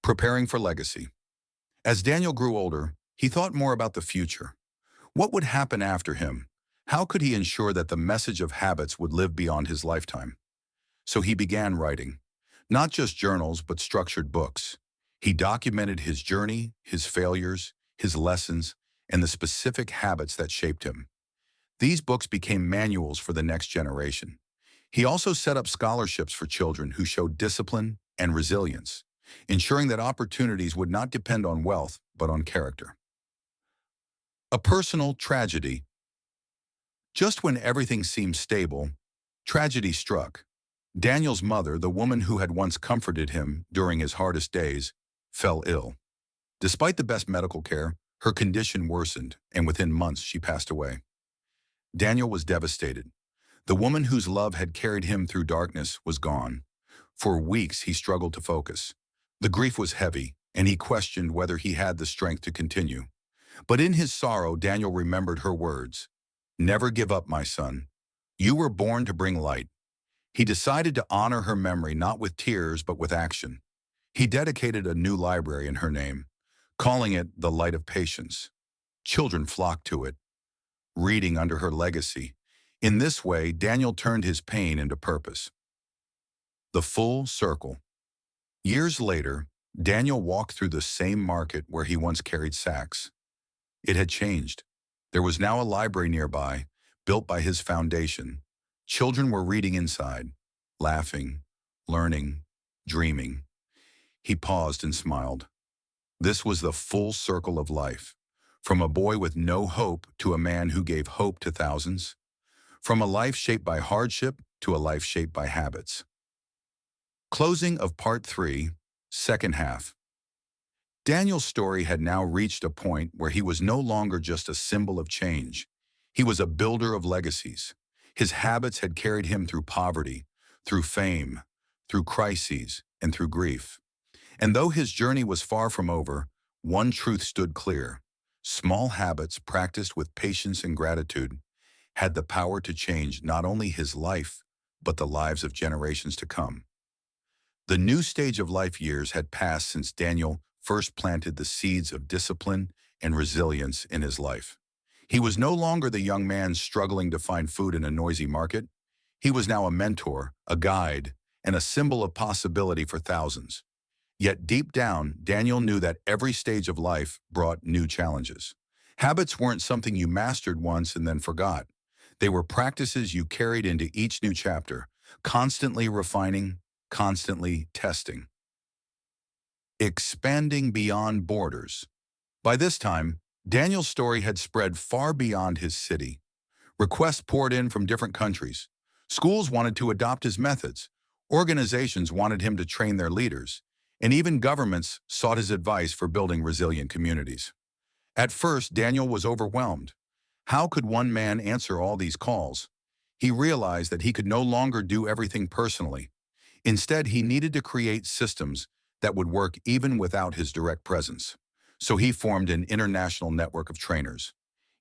Preparing for legacy. As Daniel grew older, he thought more about the future. What would happen after him? How could he ensure that the message of habits would live beyond his lifetime? So he began writing. Not just journals, but structured books. He documented his journey, his failures, his lessons, and the specific habits that shaped him. These books became manuals for the next generation. He also set up scholarships for children who showed discipline and resilience, ensuring that opportunities would not depend on wealth, but on character. A personal tragedy. Just when everything seemed stable, tragedy struck. Daniel's mother, the woman who had once comforted him during his hardest days, fell ill. Despite the best medical care, her condition worsened, and within months she passed away. Daniel was devastated. The woman whose love had carried him through darkness was gone. For weeks he struggled to focus. The grief was heavy, and he questioned whether he had the strength to continue. But in his sorrow, Daniel remembered her words. "Never give up, my son. You were born to bring light." He decided to honor her memory not with tears but with action. He dedicated a new library in her name, calling it the Light of Patience. Children flocked to it, reading under her legacy. In this way, Daniel turned his pain into purpose. The full circle. Years later, Daniel walked through the same market where he once carried sacks. It had changed. There was now a library nearby, built by his foundation. Children were reading inside, laughing, learning, dreaming. He paused and smiled. This was the full circle of life, from a boy with no hope to a man who gave hope to thousands, from a life shaped by hardship to a life shaped by habits. Closing of Part 3, Second Half. Daniel's story had now reached a point where he was no longer just a symbol of change. He was a builder of legacies. His habits had carried him through poverty, through fame, through crises, and through grief. And though his journey was far from over, one truth stood clear. Small habits practiced with patience and gratitude had the power to change not only his life, but the lives of generations to come. The new stage of life years had passed since Daniel first planted the seeds of discipline and resilience in his life. He was no longer the young man struggling to find food in a noisy market. He was now a mentor, a guide, and a symbol of possibility for thousands. Yet deep down, Daniel knew that every stage of life brought new challenges. Habits weren't something you mastered once and then forgot. They were practices you carried into each new chapter, constantly refining, constantly testing. Expanding beyond borders. By this time, Daniel's story had spread far beyond his city. Requests poured in from different countries. Schools wanted to adopt his methods. Organizations wanted him to train their leaders. And even governments sought his advice for building resilient communities. At first, Daniel was overwhelmed. How could one man answer all these calls? He realized that he could no longer do everything personally. Instead, he needed to create systems that would work even without his direct presence. So he formed an international network of trainers.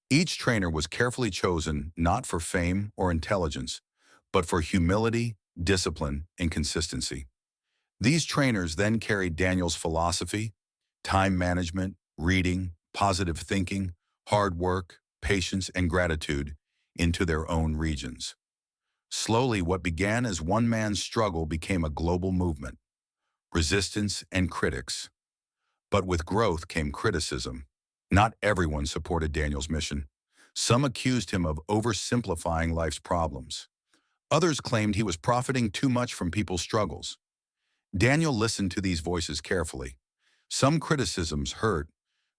Each trainer was carefully chosen not for fame or intelligence, but for humility, discipline, and consistency. These trainers then carried Daniel's philosophy, time management, reading, positive thinking, hard work, patience, and gratitude into their own regions. Slowly, what began as one man's struggle became a global movement. Resistance and critics. But with growth came criticism. Not everyone supported Daniel's mission. Some accused him of oversimplifying life's problems. Others claimed he was profiting too much from people's struggles. Daniel listened to these voices carefully. Some criticisms hurt,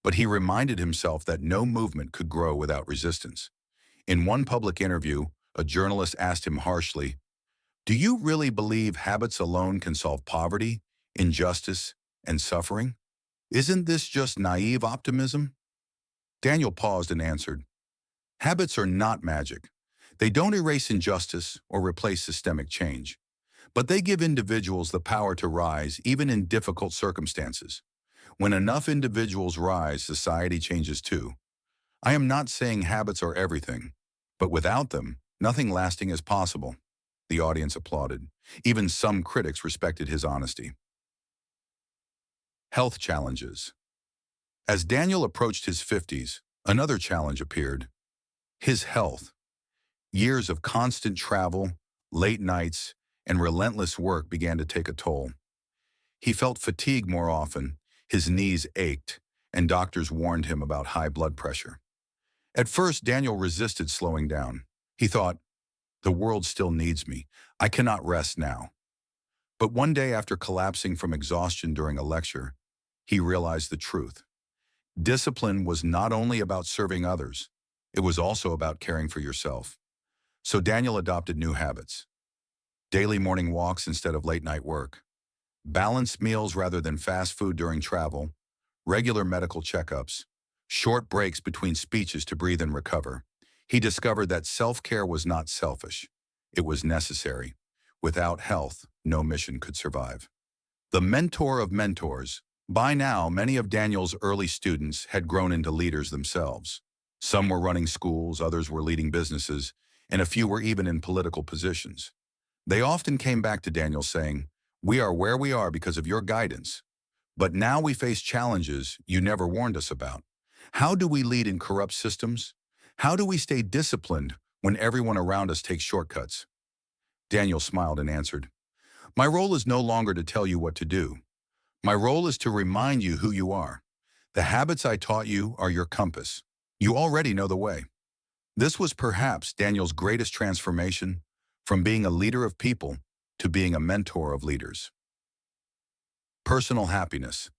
but he reminded himself that no movement could grow without resistance. In one public interview, a journalist asked him harshly, "Do you really believe habits alone can solve poverty, injustice, and suffering? Isn't this just naive optimism?" Daniel paused and answered, "Habits are not magic. They don't erase injustice or replace systemic change. But they give individuals the power to rise even in difficult circumstances. When enough individuals rise, society changes too. I am not saying habits are everything, but without them, nothing lasting is possible." The audience applauded. Even some critics respected his honesty. Health challenges. As Daniel approached his 50s, another challenge appeared. His health. Years of constant travel, late nights, and relentless work began to take a toll. He felt fatigue more often, his knees ached, and doctors warned him about high blood pressure. At first, Daniel resisted slowing down. He thought, the world still needs me. I cannot rest now. But one day after collapsing from exhaustion during a lecture, he realized the truth. Discipline was not only about serving others, it was also about caring for yourself. So Daniel adopted new habits. Daily morning walks instead of late-night work, balanced meals rather than fast food during travel, regular medical checkups, short breaks between speeches to breathe and recover. He discovered that self-care was not selfish. It was necessary. Without health, no mission could survive. The mentor of mentors. By now, many of Daniel's early students had grown into leaders themselves. Some were running schools, others were leading businesses, and a few were even in political positions. They often came back to Daniel saying, "We are where we are because of your guidance. But now we face challenges you never warned us about. How do we lead in corrupt systems? How do we stay disciplined when everyone around us takes shortcuts?" Daniel smiled and answered, "My role is no longer to tell you what to do. My role is to remind you who you are. The habits I taught you are your compass. You already know the way." This was perhaps Daniel's greatest transformation, from being a leader of people to being a mentor of leaders. Personal happiness.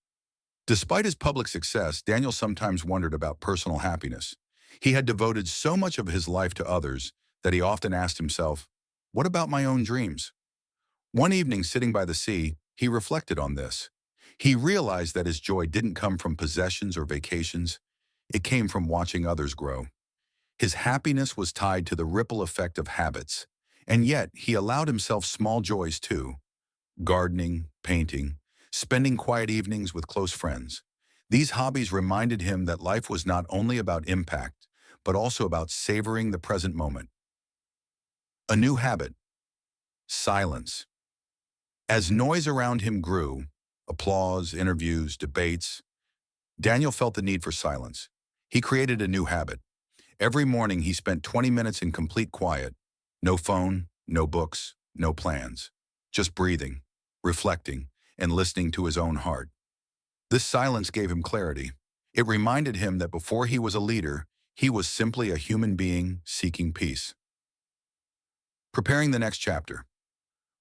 Despite his public success, Daniel sometimes wondered about personal happiness. He had devoted so much of his life to others that he often asked himself, what about my own dreams? One evening, sitting by the sea, he reflected on this. He realized that his joy didn't come from possessions or vacations. It came from watching others grow. His happiness was tied to the ripple effect of habits, and yet he allowed himself small joys too. Gardening, painting, spending quiet evenings with close friends. These hobbies reminded him that life was not only about impact, but also about savoring the present moment. A new habit. Silence. As noise around him grew, applause, interviews, debates, Daniel felt the need for silence. He created a new habit. Every morning he spent 20 minutes in complete quiet. No phone, no books, no plans. Just breathing, reflecting, and listening to his own heart. This silence gave him clarity. It reminded him that before he was a leader, he was simply a human being seeking peace. Preparing the next chapter.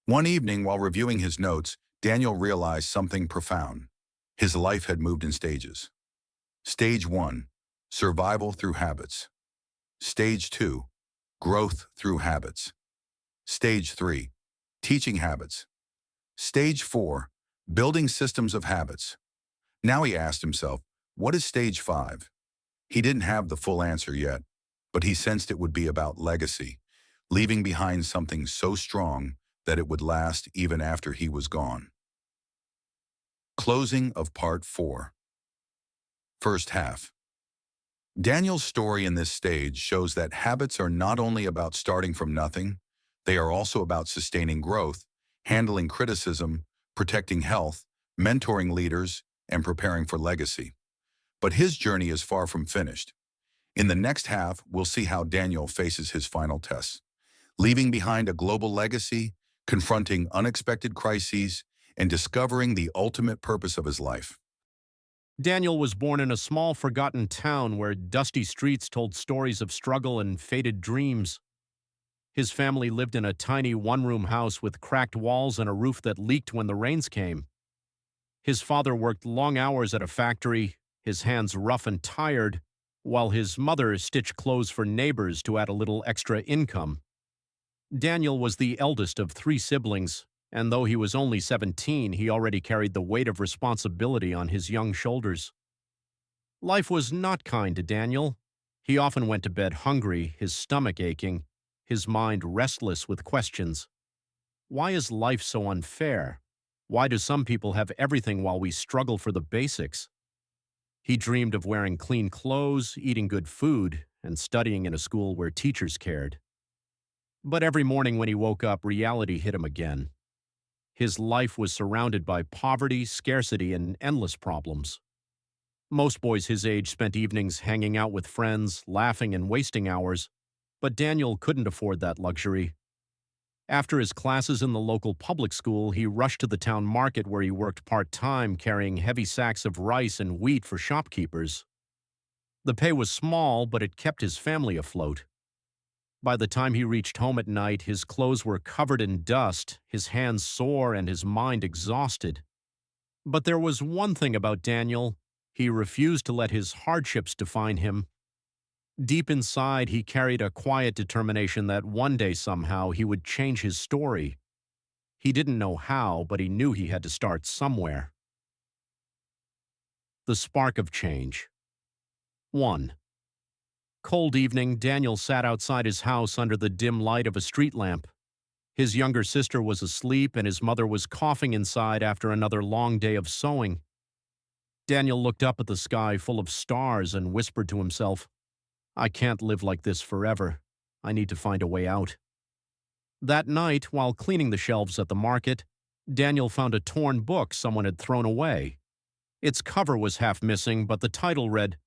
One evening, while reviewing his notes, Daniel realized something profound. His life had moved in stages. Stage 1, survival through habits. Stage 2, growth through habits. Stage 3, teaching habits. Stage 4, building systems of habits. Now he asked himself, what is stage 5? He didn't have the full answer yet, but he sensed it would be about legacy, leaving behind something so strong that it would last even after he was gone. Closing of Part 4. First half. Daniel's story in this stage shows that habits are not only about starting from nothing, they are also about sustaining growth, handling criticism, protecting health, mentoring leaders, and preparing for legacy. But his journey is far from finished. In the next half, we'll see how Daniel faces his final tests, leaving behind a global legacy, confronting unexpected crises, and discovering the ultimate purpose of his life. Daniel was born in a small, forgotten town where dusty streets told stories of struggle and faded dreams. His family lived in a tiny one-room house with cracked walls and a roof that leaked when the rains came. His father worked long hours at a factory, his hands rough and tired, while his mother stitched clothes for neighbors to add a little extra income. Daniel was the eldest of 3 siblings, and though he was only 17, he already carried the weight of responsibility on his young shoulders. Life was not kind to Daniel. He often went to bed hungry, his stomach aching, his mind restless with questions. Why is life so unfair? Why do some people have everything while we struggle for the basics? He dreamed of wearing clean clothes, eating good food, and studying in a school where teachers cared. But every morning when he woke up, reality hit him again. His life was surrounded by poverty, scarcity, and endless problems. Most boys his age spent evenings hanging out with friends, laughing and wasting hours, but Daniel couldn't afford that luxury. After his classes in the local public school, he rushed to the town market where he worked part-time carrying heavy sacks of rice and wheat for shopkeepers. The pay was small, but it kept his family afloat. By the time he reached home at night, his clothes were covered in dust, his hands sore, and his mind exhausted. But there was one thing about Daniel: he refused to let his hardships define him. Deep inside, he carried a quiet determination that one day somehow he would change his story. He didn't know how, but he knew he had to start somewhere. The spark of change. 1. Cold evening, Daniel sat outside his house under the dim light of a street lamp. His younger sister was asleep, and his mother was coughing inside after another long day of sewing. Daniel looked up at the sky full of stars and whispered to himself, "I can't live like this forever. I need to find a way out." That night, while cleaning the shelves at the market, Daniel found a torn book someone had thrown away. Its cover was half missing, but the title read,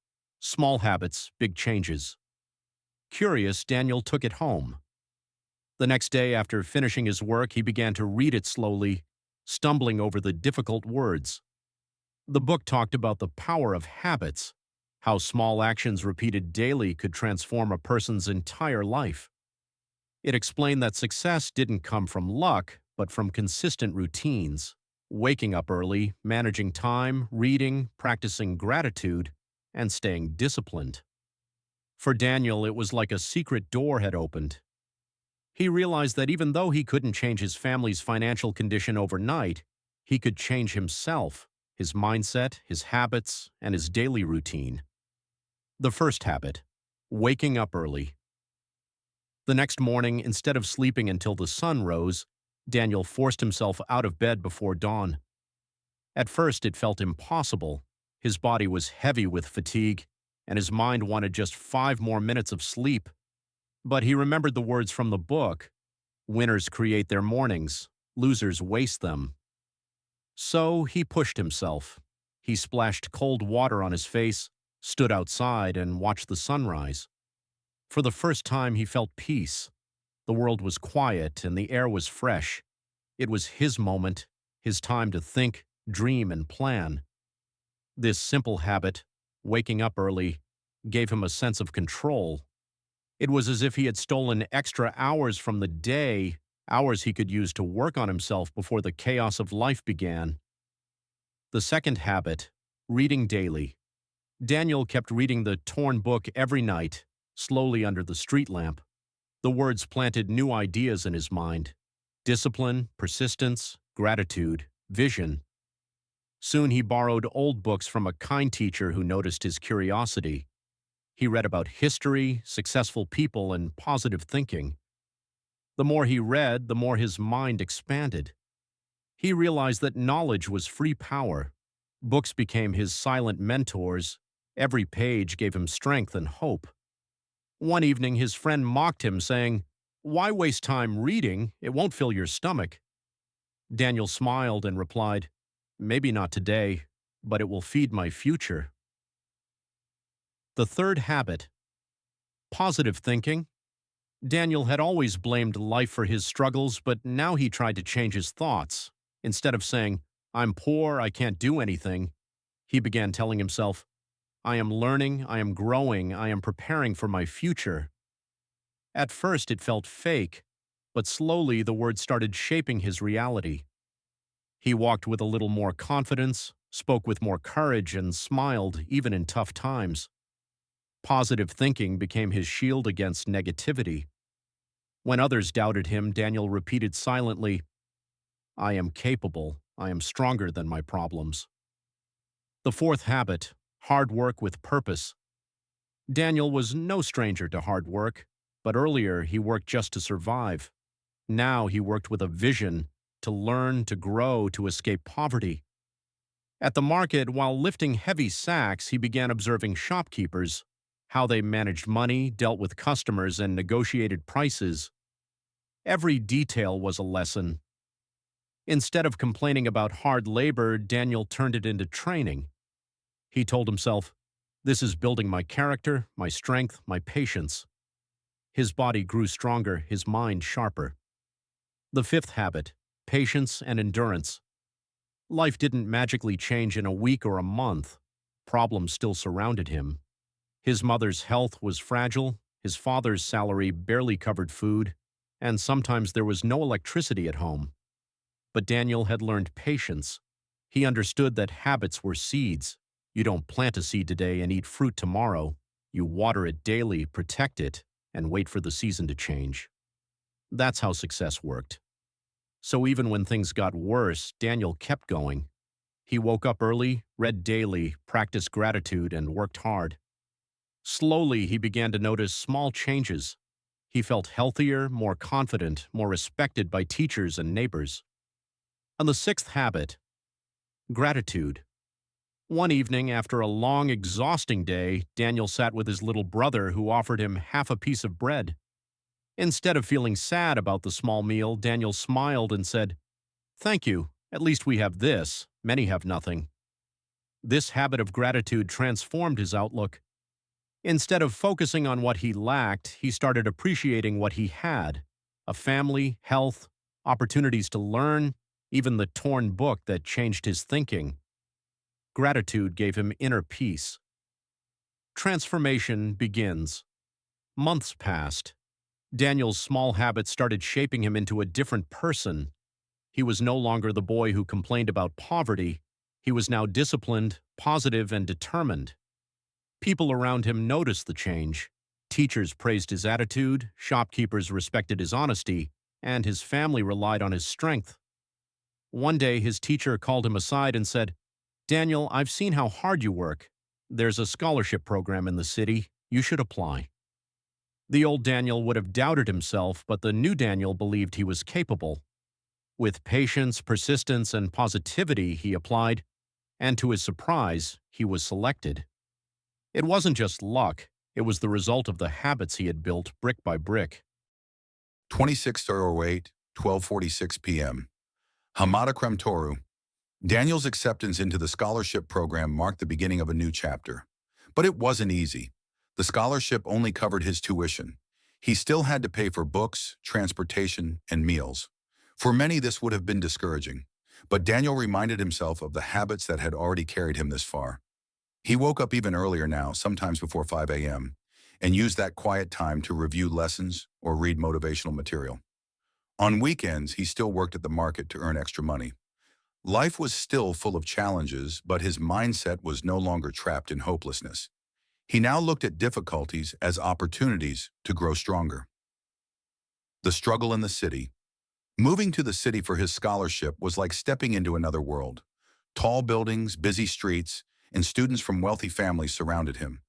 "Small Habits, Big Changes." Curious, Daniel took it home. The next day, after finishing his work, he began to read it slowly, stumbling over the difficult words. The book talked about the power of habits, how small actions repeated daily could transform a person's entire life. It explained that success didn't come from luck, but from consistent routines: waking up early, managing time, reading, practicing gratitude, and staying disciplined. For Daniel, it was like a secret door had opened. He realized that even though he couldn't change his family's financial condition overnight, he could change himself, his mindset, his habits, and his daily routine. The first habit: waking up early. The next morning, instead of sleeping until the sun rose, Daniel forced himself out of bed before dawn. At first, it felt impossible. His body was heavy with fatigue, and his mind wanted just 5 more minutes of sleep. But he remembered the words from the book: "Winners create their mornings, losers waste them." So he pushed himself. He splashed cold water on his face, stood outside, and watched the sunrise. For the first time, he felt peace. The world was quiet, and the air was fresh. It was his moment, his time to think, dream, and plan. This simple habit, waking up early, gave him a sense of control. It was as if he had stolen extra hours from the day, hours he could use to work on himself before the chaos of life began. The second habit: reading daily. Daniel kept reading the torn book every night, slowly under the street lamp. The words planted new ideas in his mind: discipline, persistence, gratitude, vision. Soon he borrowed old books from a kind teacher who noticed his curiosity. He read about history, successful people, and positive thinking. The more he read, the more his mind expanded. He realized that knowledge was free power. Books became his silent mentors. Every page gave him strength and hope. One evening, his friend mocked him, saying, "Why waste time reading? It won't fill your stomach." Daniel smiled and replied, "Maybe not today, but it will feed my future." The third habit: positive thinking. Daniel had always blamed life for his struggles, but now he tried to change his thoughts. Instead of saying, "I'm poor, I can't do anything," he began telling himself, "I am learning, I am growing, I am preparing for my future." At first it felt fake, but slowly the words started shaping his reality. He walked with a little more confidence, spoke with more courage, and smiled even in tough times. Positive thinking became his shield against negativity. When others doubted him, Daniel repeated silently, "I am capable. I am stronger than my problems." The fourth habit: hard work with purpose. Daniel was no stranger to hard work, but earlier he worked just to survive. Now he worked with a vision: to learn, to grow, to escape poverty. At the market, while lifting heavy sacks, he began observing shopkeepers, how they managed money, dealt with customers, and negotiated prices. Every detail was a lesson. Instead of complaining about hard labor, Daniel turned it into training. He told himself, "This is building my character, my strength, my patience." His body grew stronger, his mind sharper. The fifth habit, patience and endurance. Life didn't magically change in a week or a month. Problems still surrounded him. His mother's health was fragile, his father's salary barely covered food, and sometimes there was no electricity at home. But Daniel had learned patience. He understood that habits were seeds. You don't plant a seed today and eat fruit tomorrow. You water it daily, protect it, and wait for the season to change. That's how success worked. So even when things got worse, Daniel kept going. He woke up early, read daily, practiced gratitude, and worked hard. Slowly, he began to notice small changes. He felt healthier, more confident, more respected by teachers and neighbors. And the sixth habit, gratitude. One evening, after a long, exhausting day, Daniel sat with his little brother who offered him half a piece of bread. Instead of feeling sad about the small meal, Daniel smiled and said, "Thank you. At least we have this. Many have nothing." This habit of gratitude transformed his outlook. Instead of focusing on what he lacked, he started appreciating what he had: a family, health, opportunities to learn, even the torn book that changed his thinking. Gratitude gave him inner peace. Transformation begins. Months passed. Daniel's small habits started shaping him into a different person. He was no longer the boy who complained about poverty. He was now disciplined, positive, and determined. People around him noticed the change. Teachers praised his attitude, shopkeepers respected his honesty, and his family relied on his strength. One day, his teacher called him aside and said, "Daniel, I've seen how hard you work. There's a scholarship program in the city. You should apply." The old Daniel would have doubted himself, but the new Daniel believed he was capable. With patience, persistence, and positivity, he applied, and to his surprise, he was selected. It wasn't just luck, it was the result of the habits he had built brick by brick. 2608, 12:46 p.m. Hamada Kremtoru. Daniel's acceptance into the scholarship program marked the beginning of a new chapter. But it wasn't easy. The scholarship only covered his tuition. He still had to pay for books, transportation, and meals. For many, this would have been discouraging. But Daniel reminded himself of the habits that had already carried him this far. He woke up even earlier now, sometimes before 5 a.m., and used that quiet time to review lessons or read motivational material. On weekends, he still worked at the market to earn extra money. Life was still full of challenges, but his mindset was no longer trapped in hopelessness. He now looked at difficulties as opportunities to grow stronger. The struggle in the city. Moving to the city for his scholarship was like stepping into another world. Tall buildings, busy streets, and students from wealthy families surrounded him.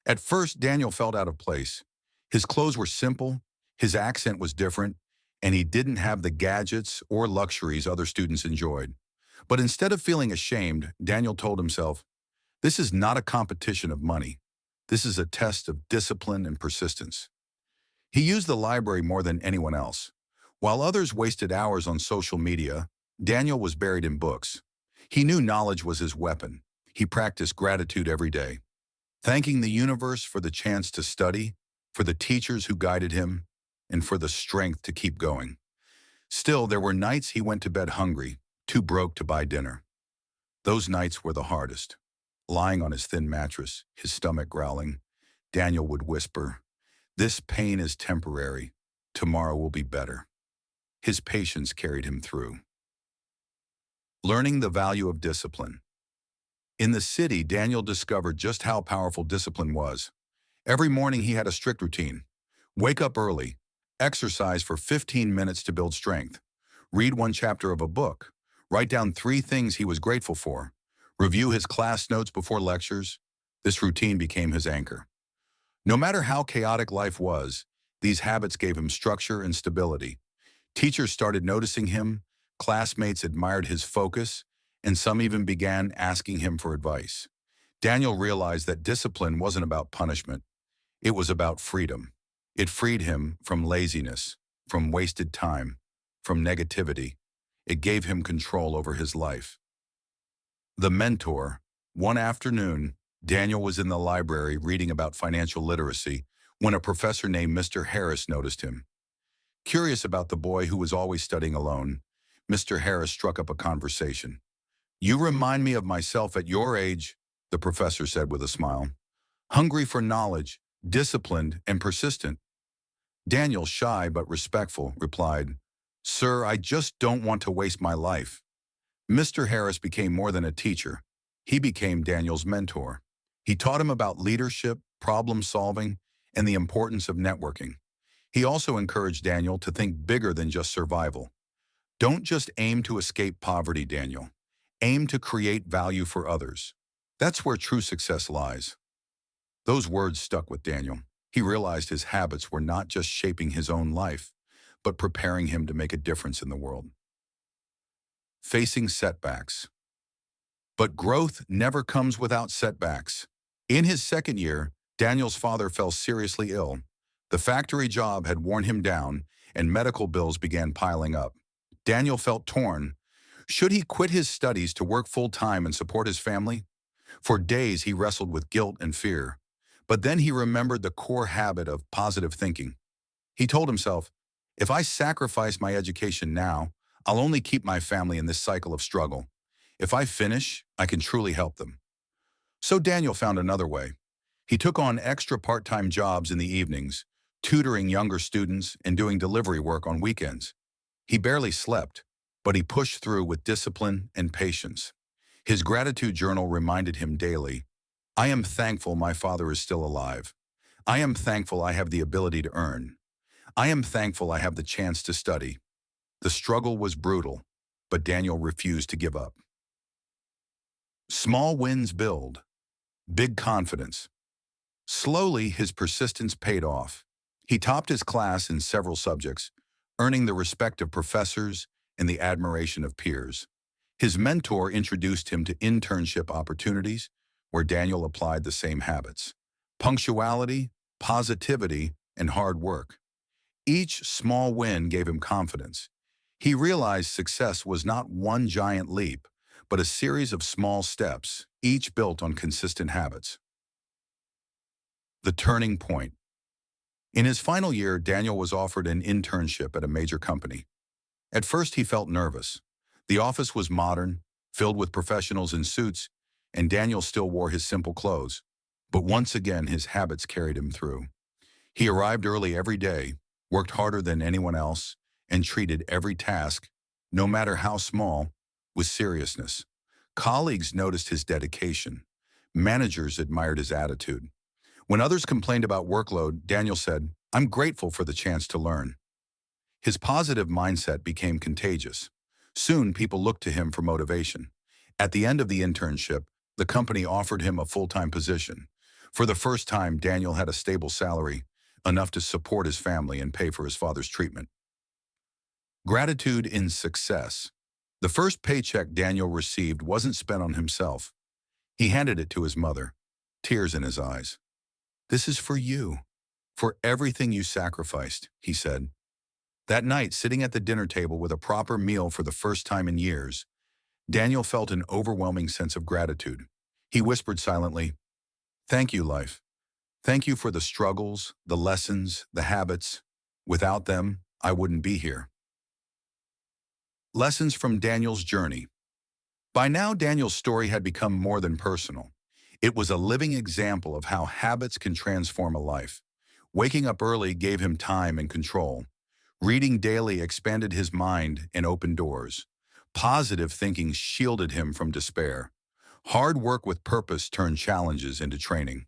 At first, Daniel felt out of place. His clothes were simple, his accent was different, and he didn't have the gadgets or luxuries other students enjoyed. But instead of feeling ashamed, Daniel told himself, "This is not a competition of money. This is a test of discipline and persistence." He used the library more than anyone else. While others wasted hours on social media, Daniel was buried in books. He knew knowledge was his weapon. He practiced gratitude every day, thanking the universe for the chance to study, for the teachers who guided him, and for the strength to keep going. Still, there were nights he went to bed hungry, too broke to buy dinner. Those nights were the hardest. Lying on his thin mattress, his stomach growling, Daniel would whisper, "This pain is temporary. Tomorrow will be better." His patience carried him through. Learning the value of discipline. In the city, Daniel discovered just how powerful discipline was. Every morning he had a strict routine. Wake up early, exercise for 15 minutes to build strength, read one chapter of a book, write down 3 things he was grateful for, review his class notes before lectures. This routine became his anchor. No matter how chaotic life was, these habits gave him structure and stability. Teachers started noticing him, classmates admired his focus, and some even began asking him for advice. Daniel realized that discipline wasn't about punishment. It was about freedom. It freed him from laziness, from wasted time, from negativity. it gave him control over his life. The mentor. One afternoon, Daniel was in the library reading about financial literacy when a professor named Mr. Harris noticed him. Curious about the boy who was always studying alone, Mr. Harris struck up a conversation. "You remind me of myself at your age," the professor said with a smile. "Hungry for knowledge, disciplined, and persistent." Daniel, shy but respectful, replied, "Sir, I just don't want to waste my life." Mr. Harris became more than a teacher. He became Daniel's mentor. He taught him about leadership, problem solving, and the importance of networking. He also encouraged Daniel to think bigger than just survival. "Don't just aim to escape poverty, Daniel. Aim to create value for others. That's where true success lies." Those words stuck with Daniel. He realized his habits were not just shaping his own life, but preparing him to make a difference in the world. Facing setbacks. But growth never comes without setbacks. In his second year, Daniel's father fell seriously ill. The factory job had worn him down, and medical bills began piling up. Daniel felt torn. Should he quit his studies to work full-time and support his family? For days, he wrestled with guilt and fear. But then he remembered the core habit of positive thinking. He told himself, "If I sacrifice my education now, I'll only keep my family in this cycle of struggle. If I finish, I can truly help them." So Daniel found another way. He took on extra part-time jobs in the evenings, tutoring younger students and doing delivery work on weekends. He barely slept, but he pushed through with discipline and patience. His gratitude journal reminded him daily, "I am thankful my father is still alive. I am thankful I have the ability to earn. I am thankful I have the chance to study." The struggle was brutal, but Daniel refused to give up. Small wins build big confidence. Slowly, his persistence paid off. He topped his class in several subjects, earning the respect of professors and the admiration of peers. His mentor introduced him to internship opportunities where Daniel applied the same habits: punctuality, positivity, and hard work. Each small win gave him confidence. He realized success was not one giant leap, but a series of small steps, each built on consistent habits. The turning point. In his final year, Daniel was offered an internship at a major company. At first, he felt nervous. The office was modern, filled with professionals in suits, and Daniel still wore his simple clothes. But once again, his habits carried him through. He arrived early every day, worked harder than anyone else, and treated every task, no matter how small, with seriousness. Colleagues noticed his dedication. Managers admired his attitude. When others complained about workload, Daniel said, "I'm grateful for the chance to learn." His positive mindset became contagious. Soon, people looked to him for motivation. At the end of the internship, the company offered him a full-time position. For the first time, Daniel had a stable salary, enough to support his family and pay for his father's treatment. Gratitude in success. The first paycheck Daniel received wasn't spent on himself. He handed it to his mother, tears in his eyes. "This is for you, for everything you sacrificed," he said. That night, sitting at the dinner table with a proper meal for the first time in years, Daniel felt an overwhelming sense of gratitude. He whispered silently, "Thank you, life. Thank you for the struggles, the lessons, the habits. Without them, I wouldn't be here." Lessons from Daniel's journey. By now, Daniel's story had become more than personal. It was a living example of how habits can transform a life. Waking up early gave him time and control. Reading daily expanded his mind and opened doors. Positive thinking shielded him from despair. Hard work with purpose turned challenges into training.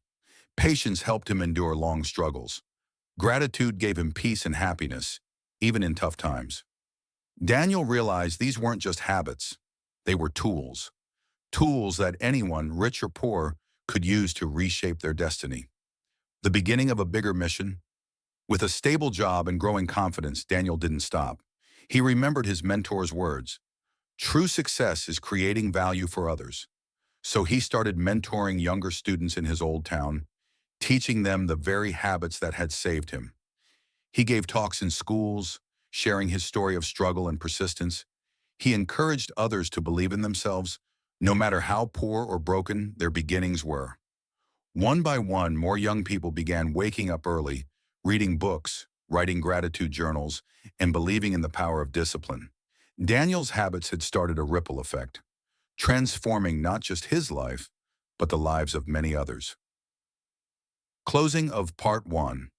Patience helped him endure long struggles. Gratitude gave him peace and happiness, even in tough times. Daniel realized these weren't just habits. They were tools. Tools that anyone, rich or poor, could use to reshape their destiny. The beginning of a bigger mission. With a stable job and growing confidence, Daniel didn't stop. He remembered his mentor's words: "True success is creating value for others." So he started mentoring younger students in his old town, teaching them the very habits that had saved him. He gave talks in schools, sharing his story of struggle and persistence. He encouraged others to believe in themselves, no matter how poor or broken their beginnings were. One by one, more young people began waking up early, reading books, writing gratitude journals, and believing in the power of discipline. Daniel's habits had started a ripple effect, transforming not just his life, but the lives of many others. Closing of Part 1.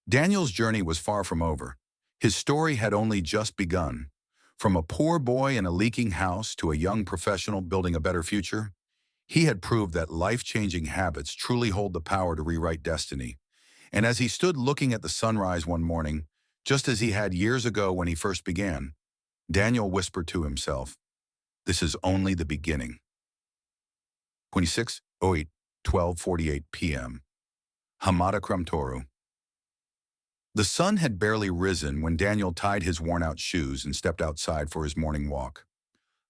Daniel's journey was far from over. His story had only just begun. From a poor boy in a leaking house to a young professional building a better future, he had proved that life-changing habits truly hold the power to rewrite destiny. And as he stood looking at the sunrise one morning, just as he had years ago when he first began, Daniel whispered to himself, "This is only the beginning." 26/08/12:48 p.m. Hamada Toru. The sun had barely risen when Daniel tied his worn-out shoes and stepped outside for his morning walk.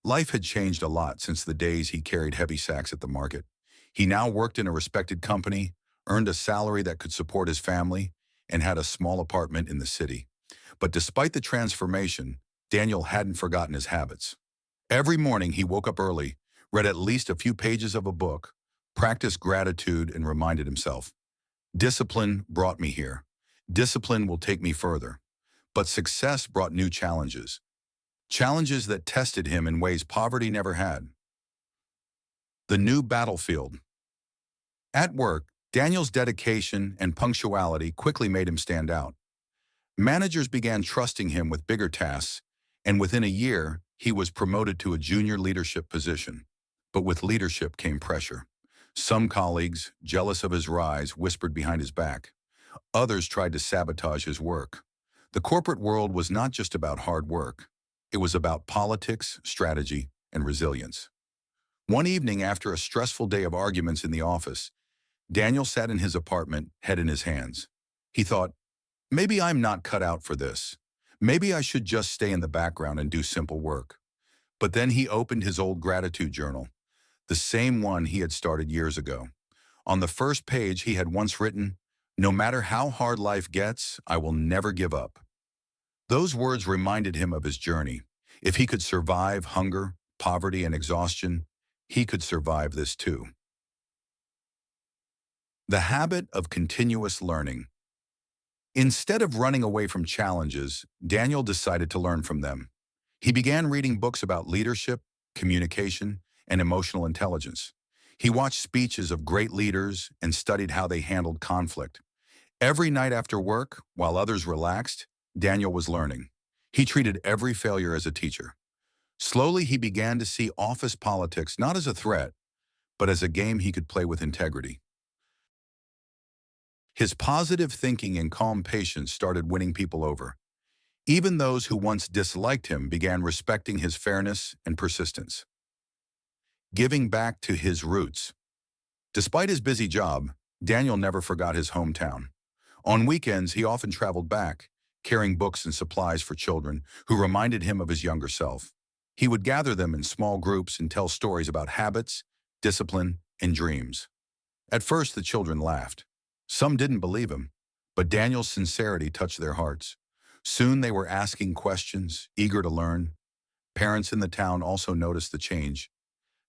Life had changed a lot since the days he carried heavy sacks at the market. He now worked in a respected company, earned a salary that could support his family, and had a small apartment in the city. But despite the transformation, Daniel hadn't forgotten his habits. Every morning he woke up early, read at least a few pages of a book, practiced gratitude, and reminded himself, "Discipline brought me here. Discipline will take me further." But success brought new challenges. Challenges that tested him in ways poverty never had. The new battlefield. At work, Daniel's dedication and punctuality quickly made him stand out. Managers began trusting him with bigger tasks, and within a year, he was promoted to a junior leadership position. But with leadership came pressure. Some colleagues, jealous of his rise, whispered behind his back. Others tried to sabotage his work. The corporate world was not just about hard work. It was about politics, strategy, and resilience. One evening, after a stressful day of arguments in the office, Daniel sat in his apartment, head in his hands. He thought, maybe I'm not cut out for this. Maybe I should just stay in the background and do simple work. But then he opened his old gratitude journal, the same one he had started years ago. On the first page, he had once written, "No matter how hard life gets, I will never give up." Those words reminded him of his journey. If he could survive hunger, poverty, and exhaustion, he could survive this too. The habit of continuous learning. Instead of running away from challenges, Daniel decided to learn from them. He began reading books about leadership, communication, and emotional intelligence. He watched speeches of great leaders and studied how they handled conflict. Every night after work, while others relaxed, Daniel was learning. He treated every failure as a teacher. Slowly, he began to see office politics not as a threat, but as a game he could play with integrity. His positive thinking and calm patience started winning people over. Even those who once disliked him began respecting his fairness and persistence. Giving back to his roots. Despite his busy job, Daniel never forgot his hometown. On weekends, he often traveled back, carrying books and supplies for children who reminded him of his younger self. He would gather them in small groups and tell stories about habits, discipline, and dreams. At first, the children laughed. Some didn't believe him, but Daniel's sincerity touched their hearts. Soon they were asking questions, eager to learn. Parents in the town also noticed the change.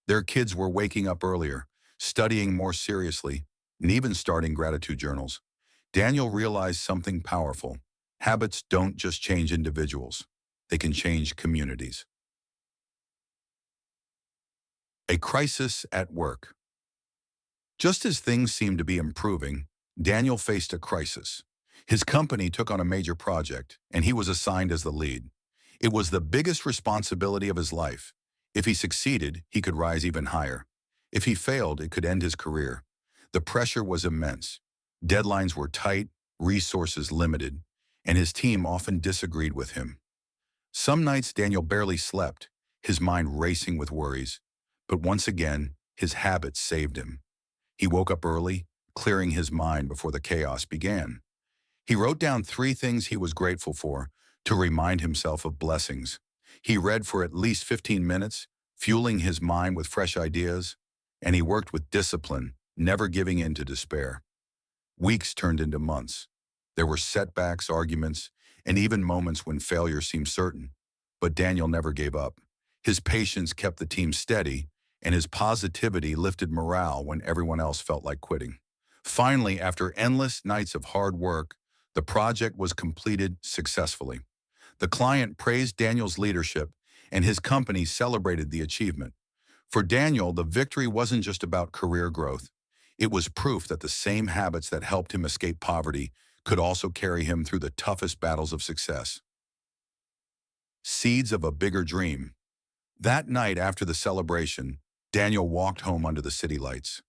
Their kids were waking up earlier, studying more seriously, and even starting gratitude journals. Daniel realized something powerful. Habits don't just change individuals. They can change communities. A crisis at work. Just as things seemed to be improving, Daniel faced a crisis. His company took on a major project, and he was assigned as the lead. It was the biggest responsibility of his life. If he succeeded, he could rise even higher. If he failed, it could end his career. The pressure was immense. Deadlines were tight, resources limited, and his team often disagreed with him. Some nights Daniel barely slept, his mind racing with worries. But once again, his habits saved him. He woke up early, clearing his mind before the chaos began. He wrote down 3 things he was grateful for to remind himself of blessings. He read for at least 15 minutes, fueling his mind with fresh ideas, and he worked with discipline, never giving in to despair. Weeks turned into months. There were setbacks, arguments, and even moments when failure seemed certain. But Daniel never gave up. His patience kept the team steady, and his positivity lifted morale when everyone else felt like quitting. Finally, after endless nights of hard work, the project was completed successfully. The client praised Daniel's leadership, and his company celebrated the achievement. For Daniel, the victory wasn't just about career growth. It was proof that the same habits that helped him escape poverty could also carry him through the toughest battles of success. Seeds of a bigger dream. That night after the celebration, Daniel walked home under the city lights.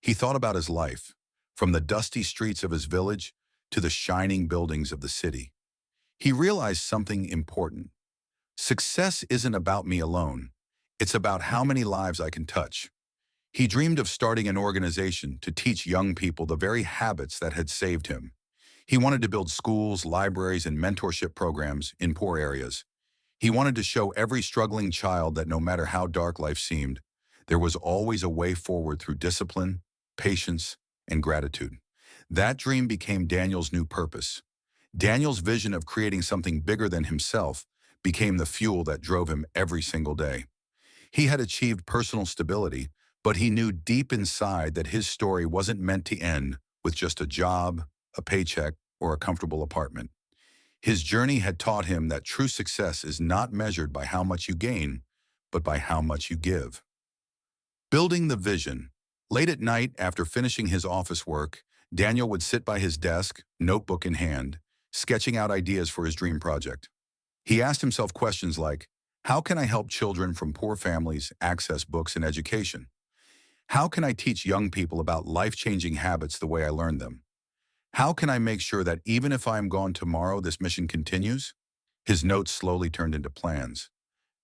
He thought about his life, from the dusty streets of his village to the shining buildings of the city. He realized something important. Success isn't about me alone. It's about how many lives I can touch. He dreamed of starting an organization to teach young people the very habits that had saved him. He wanted to build schools, libraries, and mentorship programs in poor areas. He wanted to show every struggling child that no matter how dark life seemed, there was always a way forward through discipline, patience, and gratitude. That dream became Daniel's new purpose. Daniel's vision of creating something bigger than himself became the fuel that drove him every single day. He had achieved personal stability, but he knew deep inside that his story wasn't meant to end with just a job, a paycheck, or a comfortable apartment. His journey had taught him that true success is not measured by how much you gain, but by how much you give. Building the vision. Late at night, after finishing his office work, Daniel would sit by his desk, notebook in hand, sketching out ideas for his dream project. He asked himself questions like, how can I help children from poor families access books and education? How can I teach young people about life-changing habits the way I learned them? How can I make sure that even if I am gone tomorrow, this mission continues? His notes slowly turned into plans.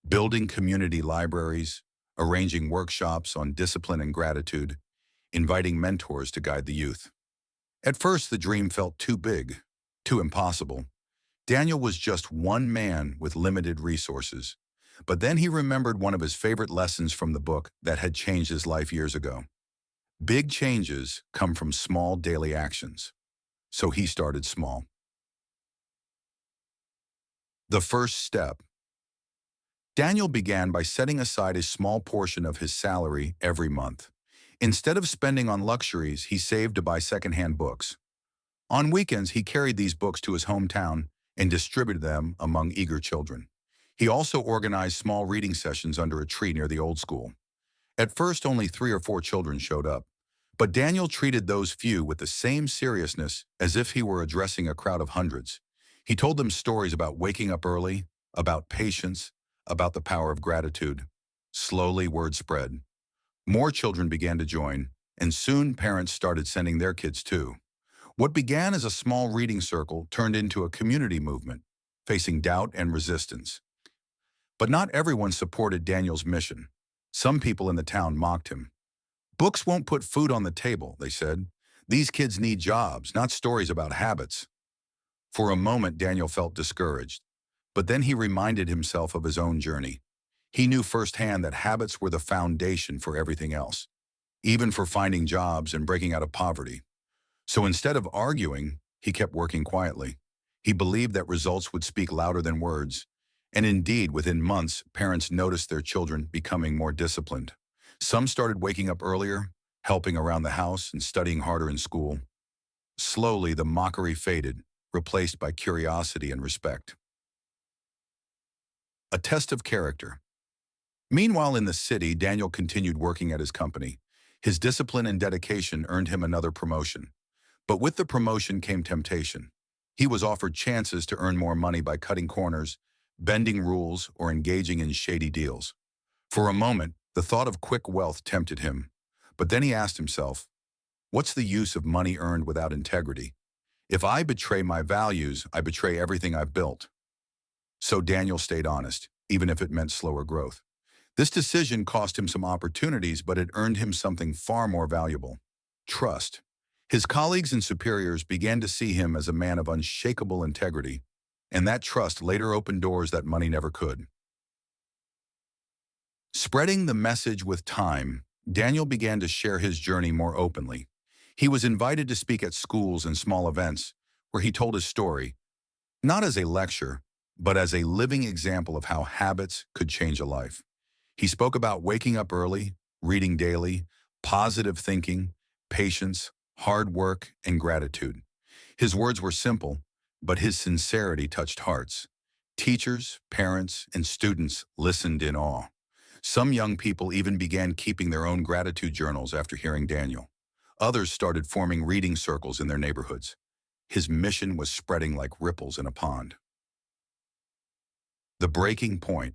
Building community libraries, arranging workshops on discipline and gratitude, inviting mentors to guide the youth. At first, the dream felt too big, too impossible. Daniel was just one man with limited resources. But then he remembered one of his favorite lessons from the book that had changed his life years ago. Big changes come from small daily actions. So he started small. The first step. Daniel began by setting aside a small portion of his salary every month. Instead of spending on luxuries, he saved to buy secondhand books. On weekends, he carried these books to his hometown and distributed them among eager children. He also organized small reading sessions under a tree near the old school. At first, only 3 or 4 children showed up, but Daniel treated those few with the same seriousness as if he were addressing a crowd of hundreds. He told them stories about waking up early, about patience, about the power of gratitude. Slowly, word spread. More children began to join, and soon parents started sending their kids too. What began as a small reading circle turned into a community movement, facing doubt and resistance. But not everyone supported Daniel's mission. Some people in the town mocked him. Books won't put food on the table, they said. These kids need jobs, not stories about habits. For a moment, Daniel felt discouraged. But then he reminded himself of his own journey. He knew firsthand that habits were the foundation for everything else, even for finding jobs and breaking out of poverty. So instead of arguing, he kept working quietly. He believed that results would speak louder than words. And indeed, within months, parents noticed their children becoming more disciplined. Some started waking up earlier, helping around the house, and studying harder in school. Slowly, the mockery faded, replaced by curiosity and respect. A test of character. Meanwhile, in the city, Daniel continued working at his company. His discipline and dedication earned him another promotion. But with the promotion came temptation. He was offered chances to earn more money by cutting corners, bending rules, or engaging in shady deals. For a moment, the thought of quick wealth tempted him. But then he asked himself, what's the use of money earned without integrity? If I betray my values, I betray everything I've built. So Daniel stayed honest, even if it meant slower growth. This decision cost him some opportunities, but it earned him something far more valuable: trust. His colleagues and superiors began to see him as a man of unshakable integrity, and that trust later opened doors that money never could. Spreading the message with time, Daniel began to share his journey more openly. He was invited to speak at schools and small events, where he told his story, not as a lecture, but as a living example of how habits could change a life. He spoke about waking up early, reading daily, positive thinking, patience, hard work, and gratitude. His words were simple, but his sincerity touched hearts. Teachers, parents, and students listened in awe. Some young people even began keeping their own gratitude journals after hearing Daniel. Others started forming reading circles in their neighborhoods. His mission was spreading like ripples in a pond. The breaking point.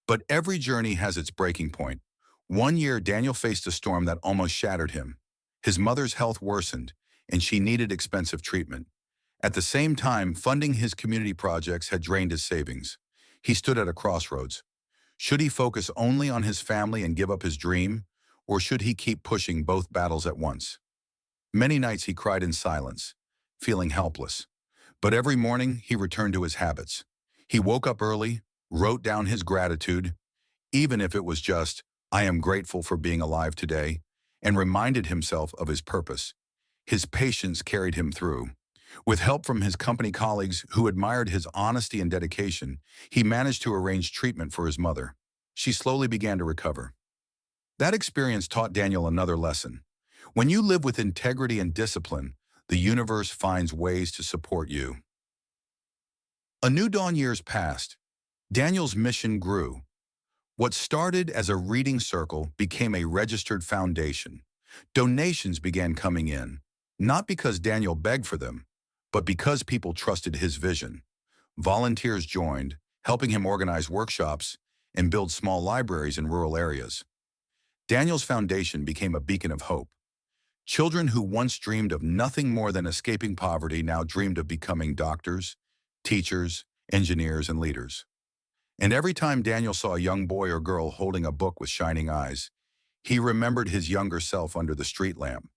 But every journey has its breaking point. One year, Daniel faced a storm that almost shattered him. His mother's health worsened, and she needed expensive treatment. At the same time, funding his community projects had drained his savings. He stood at a crossroads. Should he focus only on his family and give up his dream, or should he keep pushing both battles at once? Many nights he cried in silence, feeling helpless. But every morning he returned to his habits. He woke up early, wrote down his gratitude, even if it was just, "I am grateful for being alive today," and reminded himself of his purpose. His patience carried him through. With help from his company colleagues who admired his honesty and dedication, he managed to arrange treatment for his mother. She slowly began to recover. That experience taught Daniel another lesson. When you live with integrity and discipline, the universe finds ways to support you. A new dawn years passed. Daniel's mission grew. What started as a reading circle became a registered foundation. Donations began coming in, not because Daniel begged for them, but because people trusted his vision. Volunteers joined, helping him organize workshops and build small libraries in rural areas. Daniel's foundation became a beacon of hope. Children who once dreamed of nothing more than escaping poverty now dreamed of becoming doctors, teachers, engineers, and leaders. And every time Daniel saw a young boy or girl holding a book with shining eyes, he remembered his younger self under the street lamp,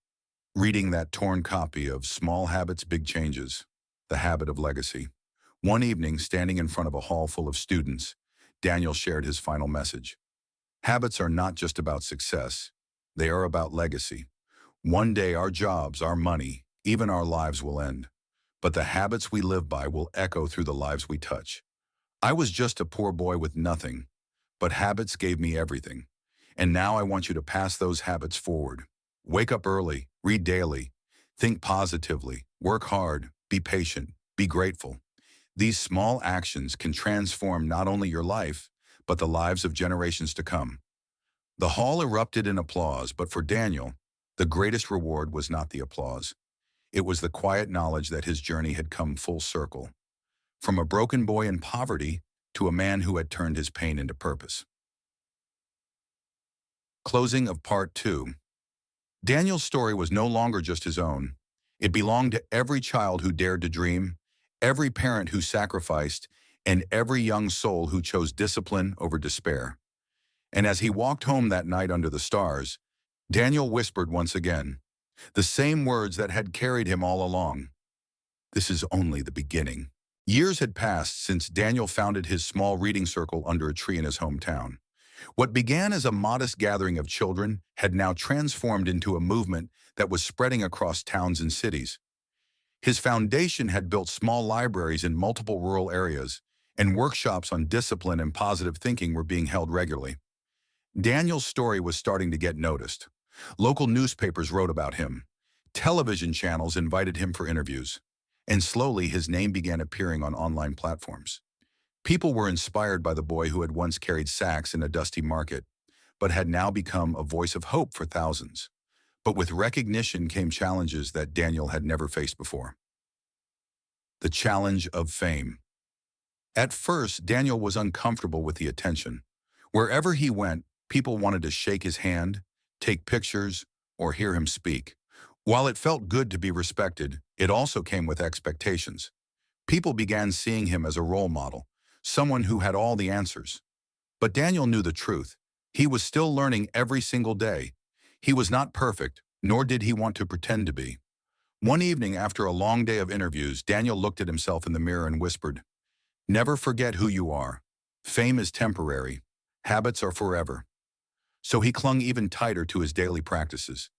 reading that torn copy of Small Habits, Big Changes, The Habit of Legacy. One evening, standing in front of a hall full of students, Daniel shared his final message. Habits are not just about success, they are about legacy. One day our jobs, our money, even our lives will end. But the habits we live by will echo through the lives we touch. I was just a poor boy with nothing, but habits gave me everything. And now I want you to pass those habits forward. Wake up early, read daily, think positively, work hard, be patient, be grateful. These small actions can transform not only your life, but the lives of generations to come. The hall erupted in applause, but for Daniel, the greatest reward was not the applause. It was the quiet knowledge that his journey had come full circle. From a broken boy in poverty to a man who had turned his pain into purpose. Closing of Part 2. Daniel's story was no longer just his own. It belonged to every child who dared to dream, every parent who sacrificed, and every young soul who chose discipline over despair. And as he walked home that night under the stars, Daniel whispered once again, the same words that had carried him all along. This is only the beginning. Years had passed since Daniel founded his small reading circle under a tree in his hometown. What began as a modest gathering of children had now transformed into a movement that was spreading across towns and cities. His foundation had built small libraries in multiple rural areas, and workshops on discipline and positive thinking were being held regularly. Daniel's story was starting to get noticed. Local newspapers wrote about him. Television channels invited him for interviews. And slowly his name began appearing on online platforms. People were inspired by the boy who had once carried sacks in a dusty market, but had now become a voice of hope for thousands. But with recognition came challenges that Daniel had never faced before. The challenge of fame. At first, Daniel was uncomfortable with the attention. Wherever he went, people wanted to shake his hand, take pictures, or hear him speak. While it felt good to be respected, it also came with expectations. People began seeing him as a role model, someone who had all the answers. But Daniel knew the truth. He was still learning every single day. He was not perfect, nor did he want to pretend to be. One evening after a long day of interviews, Daniel looked at himself in the mirror and whispered, "Never forget who you are. Fame is temporary. Habits are forever." So he clung even tighter to his daily practices.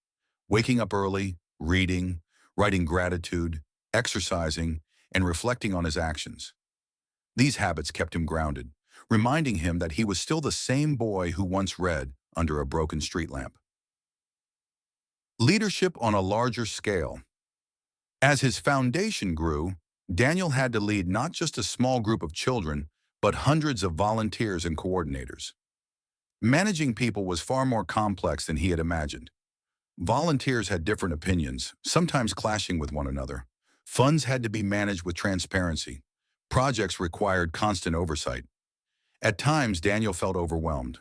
Waking up early, reading, writing gratitude, exercising, and reflecting on his actions. These habits kept him grounded. reminding him that he was still the same boy who once read under a broken street lamp. Leadership on a larger scale. As his foundation grew, Daniel had to lead not just a small group of children, but hundreds of volunteers and coordinators. Managing people was far more complex than he had imagined. Volunteers had different opinions, sometimes clashing with one another. Funds had to be managed with transparency. Projects required constant oversight. At times, Daniel felt overwhelmed.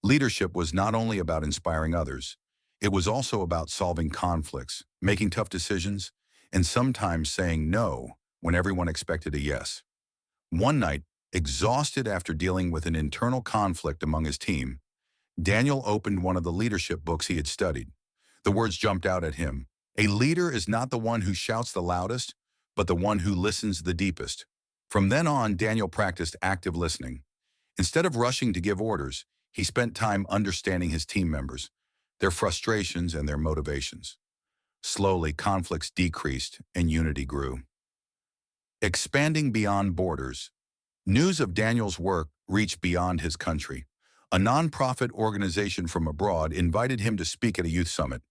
Leadership was not only about inspiring others, it was also about solving conflicts, making tough decisions, and sometimes saying no when everyone expected a yes. One night, exhausted after dealing with an internal conflict among his team, Daniel opened one of the leadership books he had studied. The words jumped out at him. A leader is not the one who shouts the loudest, but the one who listens the deepest. From then on, Daniel practiced active listening. Instead of rushing to give orders, he spent time understanding his team members, their frustrations and their motivations. Slowly, conflicts decreased and unity grew. Expanding beyond borders. News of Daniel's work reached beyond his country. A nonprofit organization from abroad invited him to speak at a youth summit.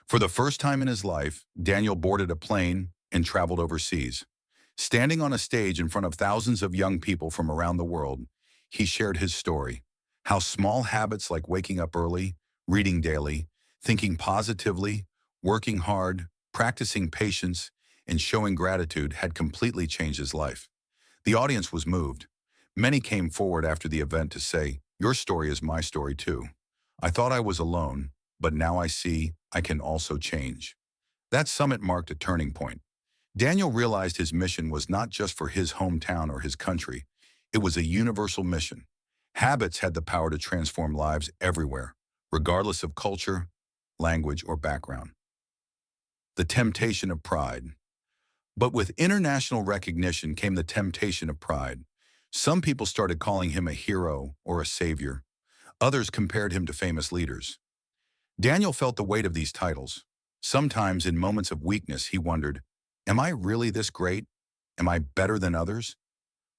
For the first time in his life, Daniel boarded a plane and traveled overseas. Standing on a stage in front of thousands of young people from around the world, he shared his story, how small habits like waking up early, reading daily, thinking positively, working hard, practicing patience, and showing gratitude had completely changed his life. The audience was moved. Many came forward after the event to say, "Your story is my story too. I thought I was alone, but now I see I can also change." That summit marked a turning point. Daniel realized his mission was not just for his hometown or his country. It was a universal mission. Habits had the power to transform lives everywhere, regardless of culture, language, or background. The temptation of pride. But with international recognition came the temptation of pride. Some people started calling him a hero or a savior. Others compared him to famous leaders. Daniel felt the weight of these titles. Sometimes in moments of weakness, he wondered, am I really this great? Am I better than others?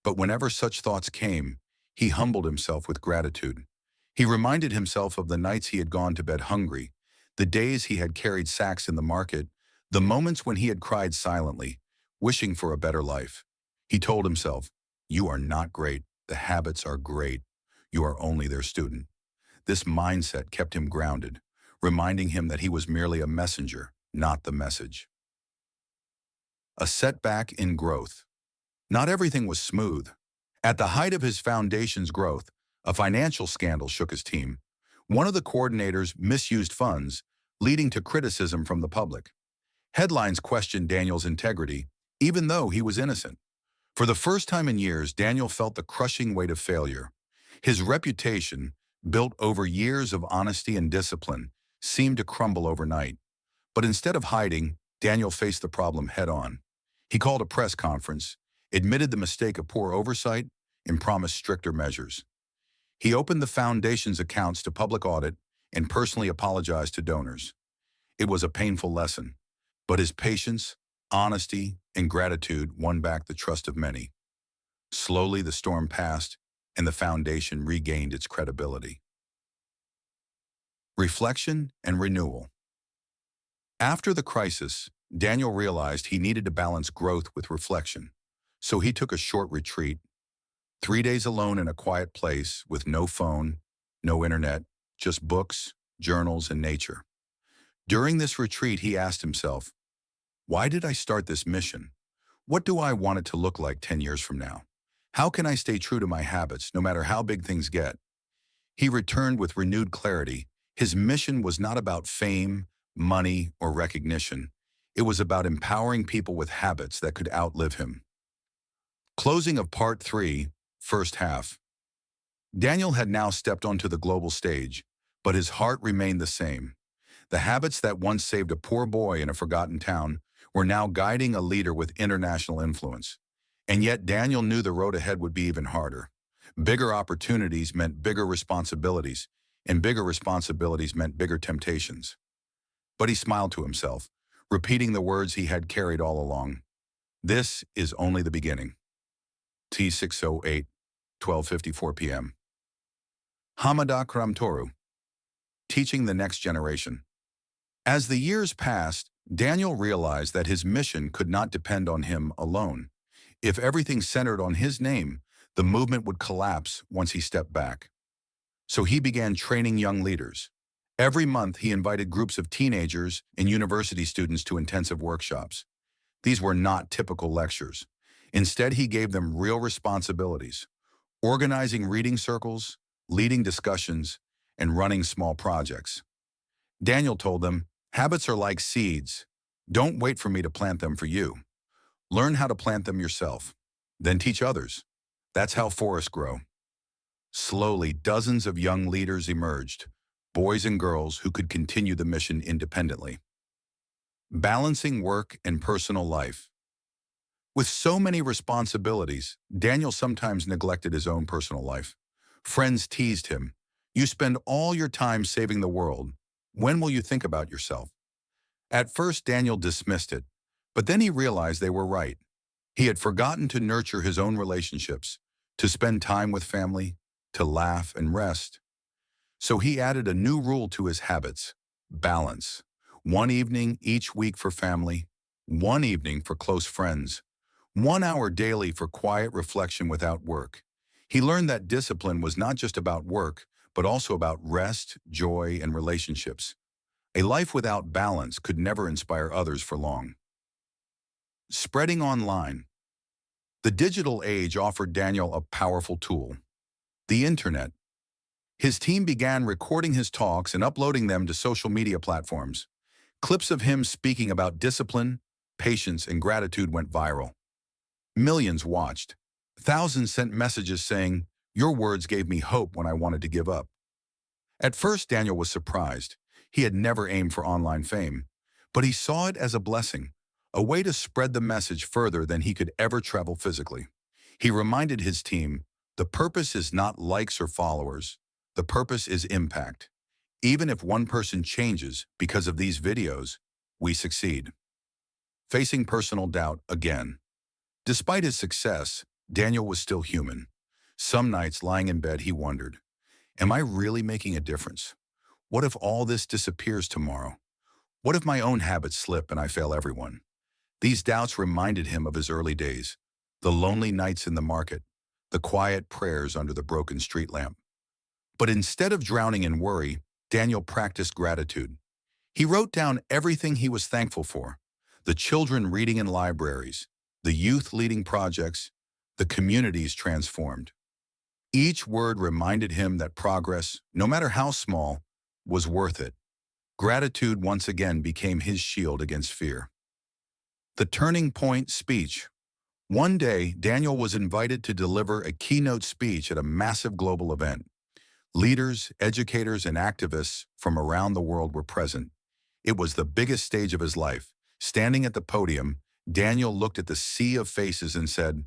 But whenever such thoughts came, he humbled himself with gratitude. He reminded himself of the nights he had gone to bed hungry, the days he had carried sacks in the market, the moments when he had cried silently, wishing for a better life. He told himself, "You are not great. The habits are great. You are only their student." This mindset kept him grounded, reminding him that he was merely a messenger, not the message. A setback in growth. Not everything was smooth. At the height of his foundation's growth, a financial scandal shook his team. One of the coordinators misused funds, leading to criticism from the public. Headlines questioned Daniel's integrity, even though he was innocent. For the first time in years, Daniel felt the crushing weight of failure. His reputation, built over years of honesty and discipline, seemed to crumble overnight. But instead of hiding, Daniel faced the problem head-on. He called a press conference, admitted the mistake of poor oversight, and promised stricter measures. He opened the foundation's accounts to public audit and personally apologized to donors. It was a painful lesson, but his patience, honesty, and gratitude won back the trust of many. Slowly, the storm passed, and the foundation regained its credibility. Reflection and renewal. After the crisis, Daniel realized he needed to balance growth with reflection. So he took a short retreat, 3 days alone in a quiet place with no phone, no internet, just books, journals, and nature. During this retreat, he asked himself, why did I start this mission? What do I want it to look like 10 years from now? How can I stay true to my habits, no matter how big things get? He returned with renewed clarity. His mission was not about fame, money, or recognition. It was about empowering people with habits that could outlive him. Closing of Part 3, First Half. Daniel had now stepped onto the global stage, but his heart remained the same. The habits that once saved a poor boy in a forgotten town were now guiding a leader with international influence. And yet Daniel knew the road ahead would be even harder. Bigger opportunities meant bigger responsibilities, and bigger responsibilities meant bigger temptations. But he smiled to himself, repeating the words he had carried all along. This is only the beginning. T608. 12:54 p.m. Hamada Kramtoru, teaching the next generation. As the years passed, Daniel realized that his mission could not depend on him alone. If everything centered on his name, the movement would collapse once he stepped back. So he began training young leaders. Every month, he invited groups of teenagers and university students to intensive workshops. These were not typical lectures. Instead, he gave them real responsibilities: organizing reading circles, leading discussions, and running small projects. Daniel told them, "Habits are like seeds. Don't wait for me to plant them for you. Learn how to plant them yourself. Then teach others. That's how forests grow." Slowly, dozens of young leaders emerged, boys and girls who could continue the mission independently. Balancing work and personal life. With so many responsibilities, Daniel sometimes neglected his own personal life. Friends teased him. "You spend all your time saving the world. When will you think about yourself?" At first, Daniel dismissed it, but then he realized they were right. He had forgotten to nurture his own relationships, to spend time with family, to laugh and rest. So he added a new rule to his habits: balance. One evening each week for family, one evening for close friends, 1 hour daily for quiet reflection without work. He learned that discipline was not just about work, but also about rest, joy, and relationships. A life without balance could never inspire others for long. Spreading online. The digital age offered Daniel a powerful tool: the internet. His team began recording his talks and uploading them to social media platforms. Clips of him speaking about discipline, patience, and gratitude went viral. Millions watched. Thousands sent messages saying, "Your words gave me hope when I wanted to give up." At first, Daniel was surprised. He had never aimed for online fame, but he saw it as a blessing, a way to spread the message further than he could ever travel physically. He reminded his team, "The purpose is not likes or followers. The purpose is impact. Even if one person changes because of these videos, we succeed." Facing personal doubt again. Despite his success, Daniel was still human. Some nights, lying in bed, he wondered, "Am I really making a difference? What if all this disappears tomorrow? What if my own habits slip and I fail everyone?" These doubts reminded him of his early days, the lonely nights in the market, the quiet prayers under the broken street lamp. But instead of drowning in worry, Daniel practiced gratitude. He wrote down everything he was thankful for: the children reading in libraries, the youth leading projects, the communities transformed. Each word reminded him that progress, no matter how small, was worth it. Gratitude once again became his shield against fear. The turning point speech. One day, Daniel was invited to deliver a keynote speech at a massive global event. Leaders, educators, and activists from around the world were present. It was the biggest stage of his life. Standing at the podium, Daniel looked at the sea of faces and said,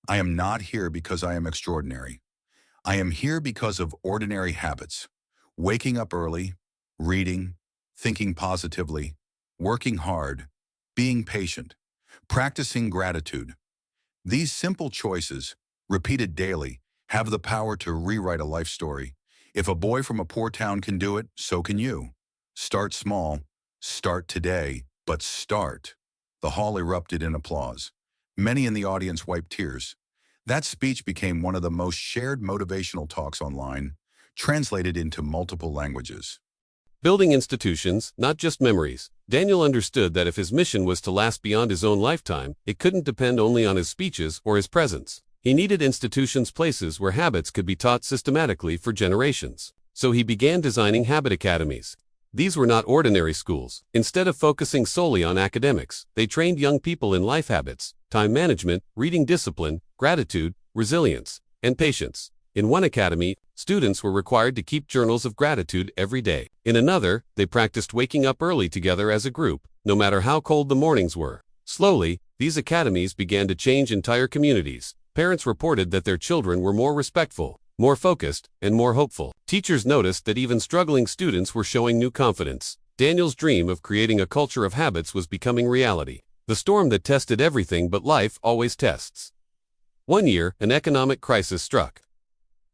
"I am not here because I am extraordinary. I am here because of ordinary habits: waking up early, reading, thinking positively, working hard, being patient, practicing gratitude. These simple choices, repeated daily, have the power to rewrite a life story. If a boy from a poor town can do it, so can you. Start small, start today, but start." The hall erupted in applause. Many in the audience wiped tears. That speech became one of the most shared motivational talks online, translated into multiple languages. Building institutions, not just memories. Daniel understood that if his mission was to last beyond his own lifetime, it couldn't depend only on his speeches or his presence. He needed institutions, places where habits could be taught systematically for generations. So he began designing habit academies. These were not ordinary schools. Instead of focusing solely on academics, they trained young people in life habits, time management, reading discipline, gratitude, resilience, and patience. In one academy, students were required to keep journals of gratitude every day. In another, they practiced waking up early together as a group, no matter how cold the mornings were. Slowly, these academies began to change entire communities. Parents reported that their children were more respectful, more focused, and more hopeful. Teachers noticed that even struggling students were showing new confidence. Daniel's dream of creating a culture of habits was becoming reality. The storm that tested everything but life always tests. One year, an economic crisis struck.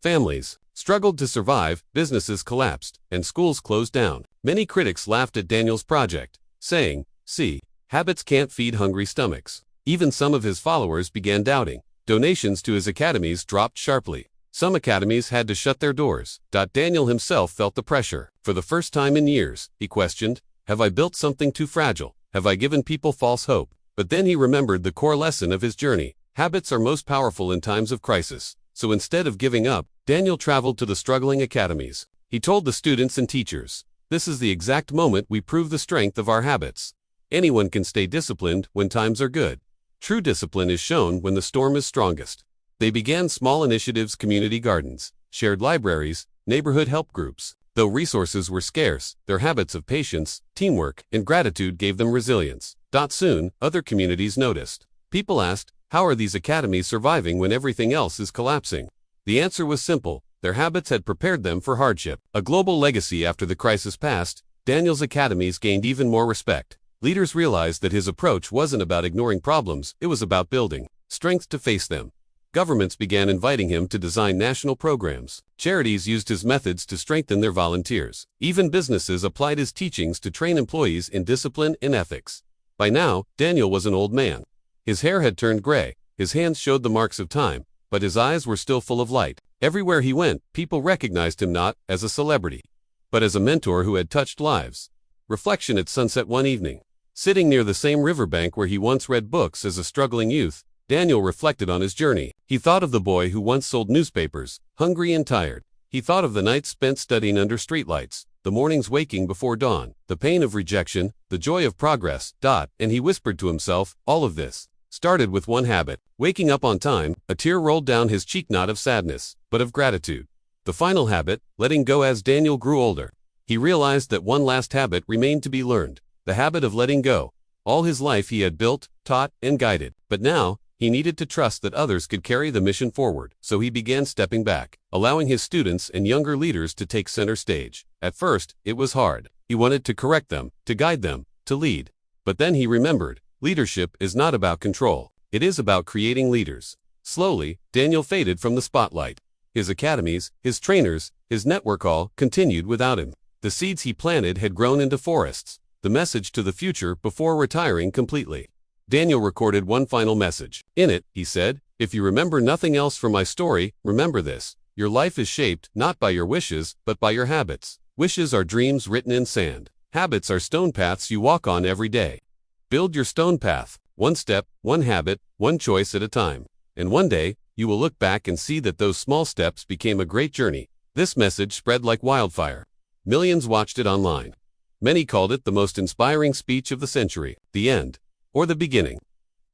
Families struggled to survive, businesses collapsed, and schools closed down. Many critics laughed at Daniel's project, saying, "See, habits can't feed hungry stomachs." Even some of his followers began doubting. Donations to his academies dropped sharply. Some academies had to shut their doors. Daniel himself felt the pressure. For the first time in years, he questioned, "Have I built something too fragile? Have I given people false hope?" But then he remembered the core lesson of his journey. Habits are most powerful in times of crisis. So instead of giving up, Daniel traveled to the struggling academies. He told the students and teachers, "This is the exact moment we prove the strength of our habits. Anyone can stay disciplined when times are good. True discipline is shown when the storm is strongest." They began small initiatives, community gardens, shared libraries, neighborhood help groups. Though resources were scarce, their habits of patience, teamwork, and gratitude gave them resilience. Soon, other communities noticed. People asked, "How are these academies surviving when everything else is collapsing?" The answer was simple: their habits had prepared them for hardship. A global legacy. After the crisis passed, Daniel's academies gained even more respect. Leaders realized that his approach wasn't about ignoring problems, it was about building strength to face them. Governments began inviting him to design national programs. Charities used his methods to strengthen their volunteers. Even businesses applied his teachings to train employees in discipline and ethics. By now, Daniel was an old man. His hair had turned gray, his hands showed the marks of time, but his eyes were still full of light. Everywhere he went, people recognized him not as a celebrity, but as a mentor who had touched lives. Reflection at sunset. One evening, sitting near the same riverbank where he once read books as a struggling youth, Daniel reflected on his journey. He thought of the boy who once sold newspapers, hungry and tired. He thought of the nights spent studying under streetlights, the mornings waking before dawn, the pain of rejection, the joy of progress. And he whispered to himself, all of this started with one habit: waking up on time. A tear rolled down his cheek, not of sadness, but of gratitude. The final habit, letting go. As Daniel grew older, he realized that one last habit remained to be learned: the habit of letting go. All his life he had built, taught, and guided, but now, he needed to trust that others could carry the mission forward. So he began stepping back, allowing his students and younger leaders to take center stage. At first, it was hard. He wanted to correct them, to guide them, to lead. But then he remembered, leadership is not about control. It is about creating leaders. Slowly, Daniel faded from the spotlight. His academies, his trainers, his network all continued without him. The seeds he planted had grown into forests, the message to the future before retiring completely. Daniel recorded one final message. In it, he said, "If you remember nothing else from my story, remember this: your life is shaped not by your wishes, but by your habits. Wishes are dreams written in sand. Habits are stone paths you walk on every day. Build your stone path, one step, one habit, one choice at a time. And one day, you will look back and see that those small steps became a great journey." This message spread like wildfire. Millions watched it online. Many called it the most inspiring speech of the century. The end. Or the beginning.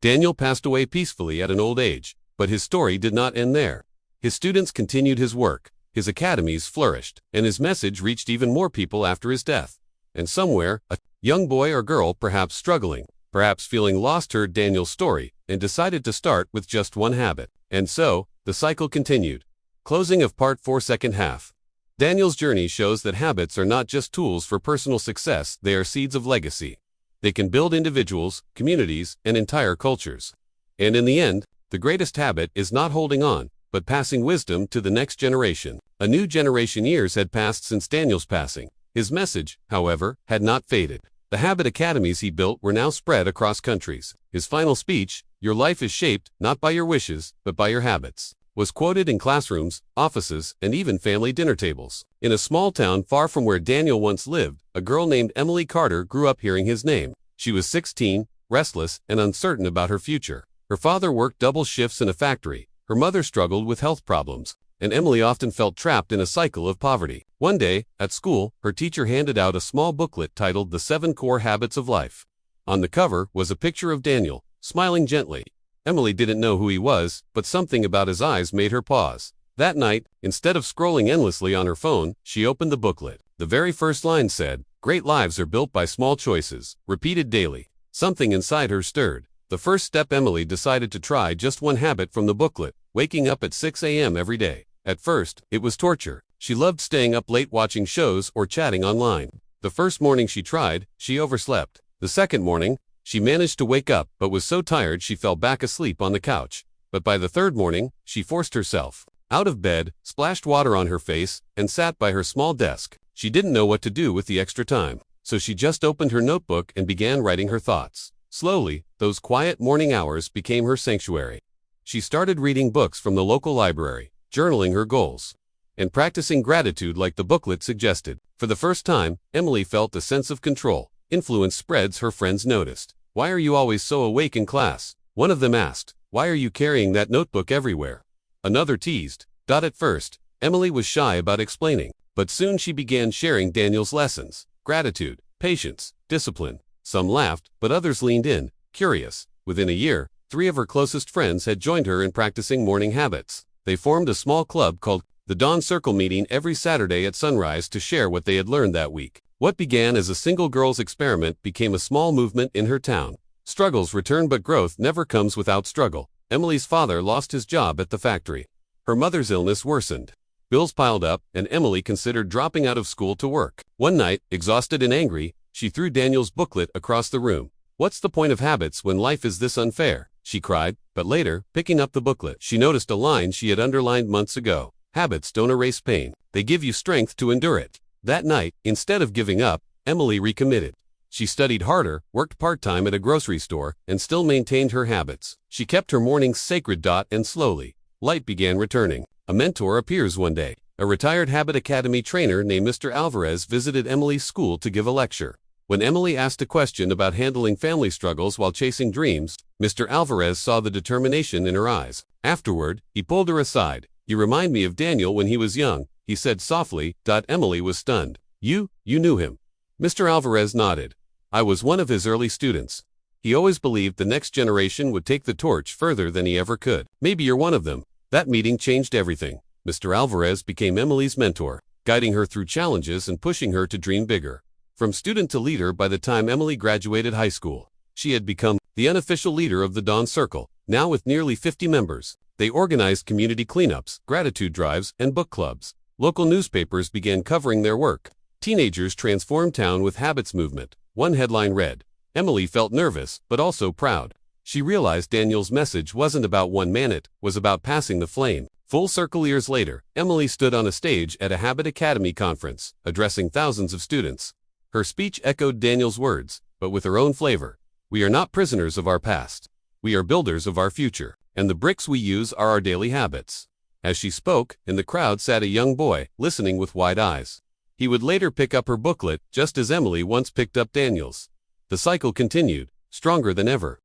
Daniel passed away peacefully at an old age, but his story did not end there. His students continued his work, his academies flourished, and his message reached even more people after his death. And somewhere, a young boy or girl, perhaps struggling, perhaps feeling lost, heard Daniel's story and decided to start with just one habit. And so, the cycle continued. Closing of Part 4, Second Half. Daniel's journey shows that habits are not just tools for personal success, they are seeds of legacy. They can build individuals, communities, and entire cultures. And in the end, the greatest habit is not holding on, but passing wisdom to the next generation. A new generation. Years had passed since Daniel's passing. His message, however, had not faded. The habit academies he built were now spread across countries. His final speech, "Your life is shaped not by your wishes, but by your habits," was quoted in classrooms, offices, and even family dinner tables. In a small town far from where Daniel once lived, a girl named Emily Carter grew up hearing his name. She was 16, restless, and uncertain about her future. Her father worked double shifts in a factory, her mother struggled with health problems, and Emily often felt trapped in a cycle of poverty. One day, at school, her teacher handed out a small booklet titled The 7 Core Habits of Life. On the cover was a picture of Daniel, smiling gently. Emily didn't know who he was, but something about his eyes made her pause. That night, instead of scrolling endlessly on her phone, she opened the booklet. The very first line said, "Great lives are built by small choices, repeated daily." Something inside her stirred. The first step, Emily decided to try just one habit from the booklet: waking up at 6 a.m. every day. At first, it was torture. She loved staying up late watching shows or chatting online. The first morning she tried, she overslept. The second morning, she managed to wake up, but was so tired she fell back asleep on the couch. But by the third morning, she forced herself. out of bed, splashed water on her face, and sat by her small desk. She didn't know what to do with the extra time, so she just opened her notebook and began writing her thoughts. Slowly, those quiet morning hours became her sanctuary. She started reading books from the local library, journaling her goals, and practicing gratitude like the booklet suggested. For the first time, Emily felt a sense of control. Influence spreads, her friends noticed. "Why are you always so awake in class?" One of them asked. "Why are you carrying that notebook everywhere?" Another teased. At first, Emily was shy about explaining, but soon she began sharing Daniel's lessons: gratitude, patience, discipline. Some laughed, but others leaned in, curious. Within a year, 3 of her closest friends had joined her in practicing morning habits. They formed a small club called the Dawn Circle, meeting every Saturday at sunrise to share what they had learned that week. What began as a single girl's experiment became a small movement in her town. Struggles return, but growth never comes without struggle. Emily's father lost his job at the factory. Her mother's illness worsened. Bills piled up, and Emily considered dropping out of school to work. One night, exhausted and angry, she threw Daniel's booklet across the room. "What's the point of habits when life is this unfair?" she cried. But later, picking up the booklet, she noticed a line she had underlined months ago. "Habits don't erase pain. They give you strength to endure it." That night, instead of giving up, Emily recommitted. She studied harder, worked part-time at a grocery store, and still maintained her habits. She kept her mornings sacred. And slowly, light began returning. A mentor appears one day. A retired Habit Academy trainer named Mr. Alvarez visited Emily's school to give a lecture. When Emily asked a question about handling family struggles while chasing dreams, Mr. Alvarez saw the determination in her eyes. Afterward, he pulled her aside. "You remind me of Daniel when he was young," he said softly. Emily was stunned. You knew him?" Mr. Alvarez nodded. "I was one of his early students. He always believed the next generation would take the torch further than he ever could. Maybe you're one of them." That meeting changed everything. Mr. Alvarez became Emily's mentor, guiding her through challenges and pushing her to dream bigger. From student to leader, by the time Emily graduated high school, she had become the unofficial leader of the Dawn Circle. Now with nearly 50 members, they organized community cleanups, gratitude drives, and book clubs. Local newspapers began covering their work. Teenagers transformed town with habits movement. One headline read, "Emily felt nervous, but also proud." She realized Daniel's message wasn't about one man, it was about passing the flame. Full circle years later, Emily stood on a stage at a Habit Academy conference, addressing thousands of students. Her speech echoed Daniel's words, but with her own flavor. "We are not prisoners of our past. We are builders of our future, and the bricks we use are our daily habits." As she spoke, in the crowd sat a young boy, listening with wide eyes. He would later pick up her booklet, just as Emily once picked up Daniel's. The cycle continued, stronger than ever.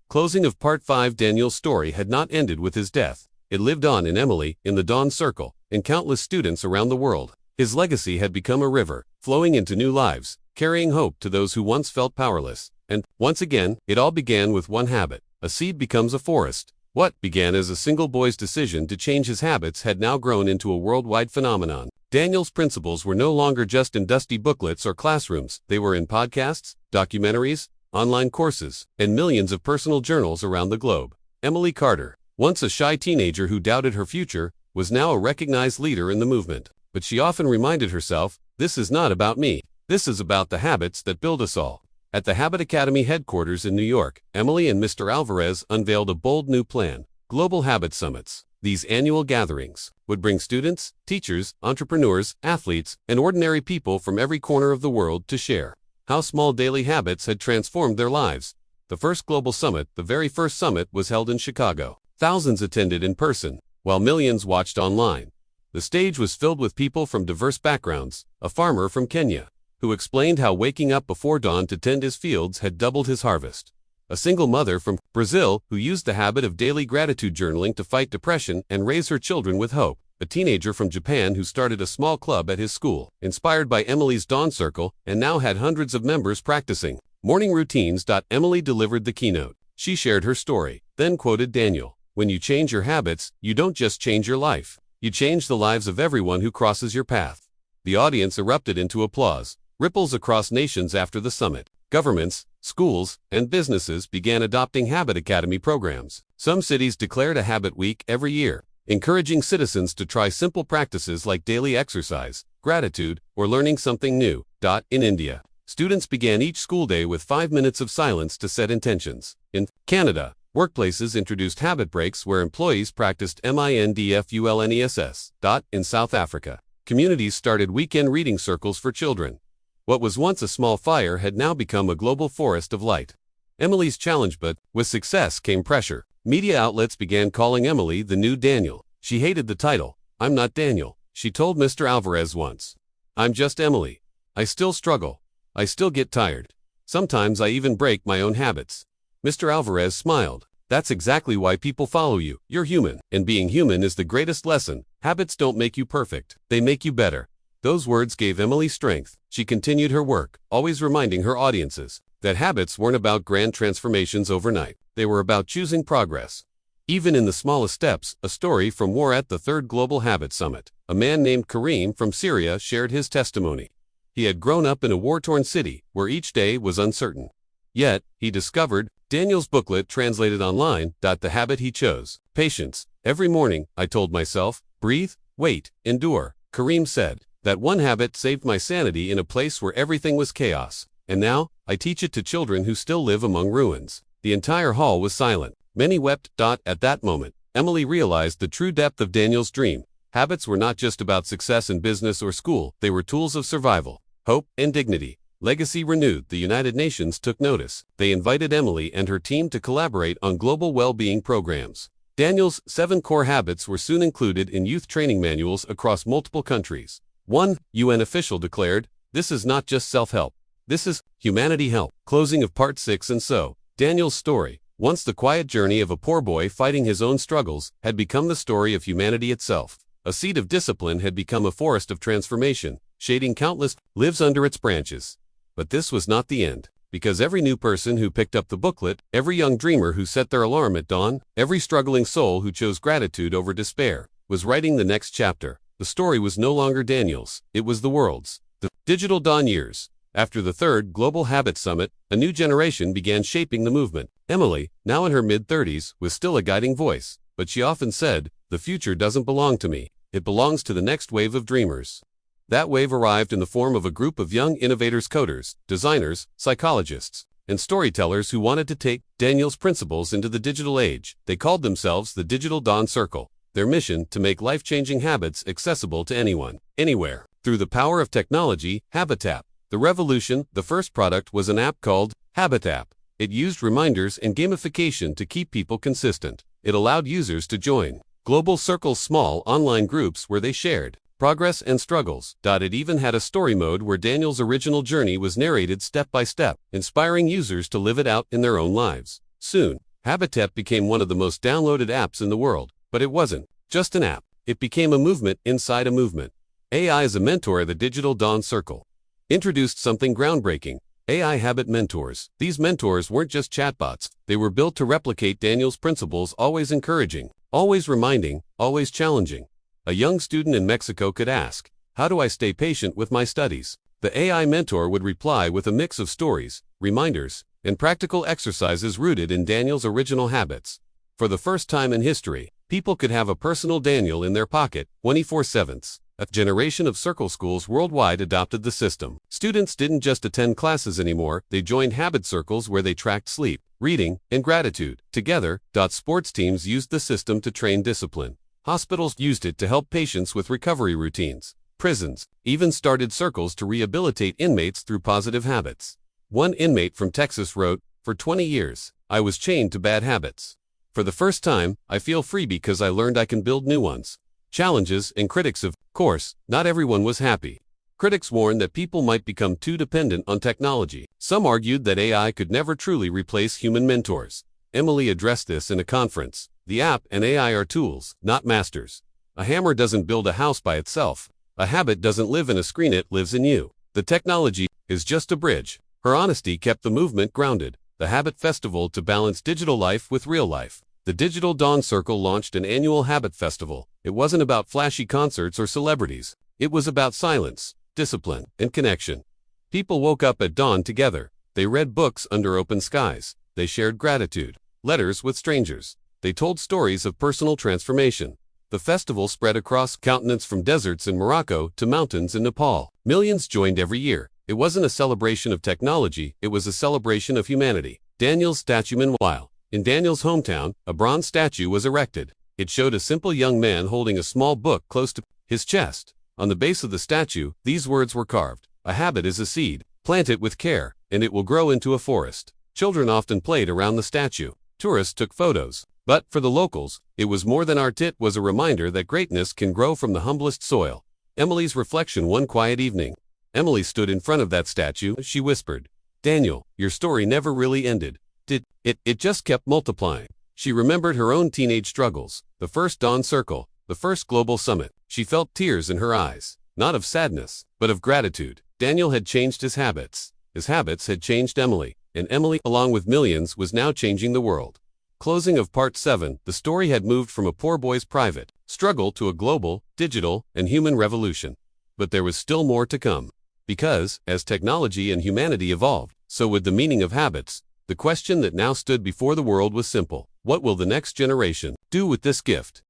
Closing of Part 5. Daniel's story had not ended with his death. It lived on in Emily, in the Dawn Circle, in countless students around the world. His legacy had become a river, flowing into new lives, carrying hope to those who once felt powerless. And, once again, it all began with one habit. A seed becomes a forest. What began as a single boy's decision to change his habits had now grown into a worldwide phenomenon. Daniel's principles were no longer just in dusty booklets or classrooms. They were in podcasts, documentaries, online courses, and millions of personal journals around the globe. Emily Carter, once a shy teenager who doubted her future, was now a recognized leader in the movement. But she often reminded herself, "This is not about me. This is about the habits that build us all." At the Habit Academy headquarters in New York, Emily and Mr. Alvarez unveiled a bold new plan: Global Habit Summits. These annual gatherings would bring students, teachers, entrepreneurs, athletes, and ordinary people from every corner of the world to share how small daily habits had transformed their lives. The first global summit, the very first summit, was held in Chicago. Thousands attended in person, while millions watched online. The stage was filled with people from diverse backgrounds. A farmer from Kenya, who explained how waking up before dawn to tend his fields had doubled his harvest. A single mother from Brazil, who used the habit of daily gratitude journaling to fight depression and raise her children with hope. A teenager from Japan who started a small club at his school, inspired by Emily's Dawn Circle, and now had hundreds of members practicing morning routines. Emily delivered the keynote. She shared her story, then quoted Daniel, "When you change your habits, you don't just change your life. You change the lives of everyone who crosses your path." The audience erupted into applause. Ripples across nations after the summit. Governments, schools, and businesses began adopting Habit Academy programs. Some cities declared a Habit Week every year, encouraging citizens to try simple practices like daily exercise, gratitude, or learning something new. In India, students began each school day with 5 minutes of silence to set intentions. In Canada, Workplaces introduced habit breaks where employees practiced mindfulness. In South Africa, communities started weekend reading circles for children. What was once a small fire had now become a global forest of light. Emily's challenge, but with success came pressure. Media outlets began calling Emily the new Daniel. She hated the title. "I'm not Daniel," she told Mr. Alvarez once. "I'm just Emily. I still struggle. I still get tired. Sometimes I even break my own habits." Mr. Alvarez smiled. "That's exactly why people follow you. You're human. And being human is the greatest lesson. Habits don't make you perfect. They make you better." Those words gave Emily strength. She continued her work, always reminding her audiences that habits weren't about grand transformations overnight. They were about choosing progress. Even in the smallest steps, a story from war at the Third Global Habit Summit. A man named Kareem from Syria shared his testimony. He had grown up in a war-torn city where each day was uncertain. Yet, he discovered Daniel's booklet translated online. The habit he chose: patience. "Every morning, I told myself, breathe, wait, endure." Kareem said, "That one habit saved my sanity in a place where everything was chaos. And now, I teach it to children who still live among ruins." The entire hall was silent. Many wept. At that moment, Emily realized the true depth of Daniel's dream. Habits were not just about success in business or school, they were tools of survival, hope, and dignity. Legacy renewed. The United Nations took notice. They invited Emily and her team to collaborate on global well-being programs. Daniel's 7 core habits were soon included in youth training manuals across multiple countries. One UN official declared, "This is not just self-help. This is humanity help." Closing of part 6. And so, Daniel's story, once the quiet journey of a poor boy fighting his own struggles, had become the story of humanity itself. A seed of discipline had become a forest of transformation, shading countless lives under its branches. But this was not the end, because every new person who picked up the booklet, every young dreamer who set their alarm at dawn, every struggling soul who chose gratitude over despair, was writing the next chapter. The story was no longer Daniel's, it was the world's. The digital dawn years. After the Third Global Habit Summit, a new generation began shaping the movement. Emily, now in her mid-30s, was still a guiding voice, but she often said, "The future doesn't belong to me. It belongs to the next wave of dreamers." That wave arrived in the form of a group of young innovators, coders, designers, psychologists, and storytellers who wanted to take Daniel's principles into the digital age. They called themselves the Digital Dawn Circle. Their mission: to make life-changing habits accessible to anyone, anywhere, through the power of technology. Habitat. The revolution. The first product was an app called Habitat. It used reminders and gamification to keep people consistent. It allowed users to join global circles, small online groups where they shared progress and struggles. It even had a story mode where Daniel's original journey was narrated step by step, inspiring users to live it out in their own lives. Soon, Habitat became one of the most downloaded apps in the world. But it wasn't just an app. It became a movement inside a movement. AI as a mentor. The Digital Dawn Circle introduced something groundbreaking: AI habit mentors. These mentors weren't just chatbots. They were built to replicate Daniel's principles: always encouraging, always reminding, always challenging. A young student in Mexico could ask, "How do I stay patient with my studies?" The AI mentor would reply with a mix of stories, reminders, and practical exercises rooted in Daniel's original habits. For the first time in history, people could have a personal Daniel in their pocket, 24/7. A generation of circle schools worldwide adopted the system. Students didn't just attend classes anymore, they joined habit circles where they tracked sleep, reading, and gratitude. Together, sports teams used the system to train discipline. Hospitals used it to help patients with recovery routines. Prisons even started circles to rehabilitate inmates through positive habits. One inmate from Texas wrote, "For 20 years, I was chained to bad habits. For the first time, I feel free because I learned I can build new ones." Challenges and critics. Of course, not everyone was happy. Critics warned that people might become too dependent on technology. Some argued that AI could never truly replace human mentors. Emily addressed this in a conference. "The app and AI are tools, not masters. A hammer doesn't build a house by itself. A habit doesn't live in a screen, it lives in you. The technology is just a bridge." Her honesty kept the movement grounded. The Habit Festival to balance digital life with real life. The Digital Dawn Circle launched an annual habit festival. It wasn't about flashy concerts or celebrities. It was about silence, discipline, and connection. People woke up at dawn together. They read books under open skies. They shared gratitude, letters with strangers. They told stories of personal transformation. The festival spread across continents, from deserts in Morocco to mountains in Nepal. Millions joined every year. It wasn't a celebration of technology, it was a celebration of humanity. Daniel's statue. Meanwhile, In Daniel's hometown, a bronze statue was erected. It showed a simple young man holding a small book close to his chest. On the base of the statue, these words were carved: "A habit is a seed. Plant it with care, and it will grow into a forest." Children often played around the statue. Tourists took photos. But for the locals, it was more than art. It was a reminder that greatness can grow from the humblest soil. Emily's reflection one quiet evening. Emily stood in front of that statue. She whispered, "Daniel, your story never really ended, did it? It just kept multiplying." She remembered her own teenage struggles, the first Dawn Circle, the first global summit. She felt tears in her eyes, not of sadness, but of gratitude. Daniel had changed his habits. His habits had changed Emily, and Emily, along with millions, was now changing the world. Closing of Part 7, the story had moved from a poor boy's private struggle to a global, digital, and human revolution. But there was still more to come. Because, as technology and humanity evolved, so would the meaning of habits. The question that now stood before the world was simple: what will the next generation do with this gift?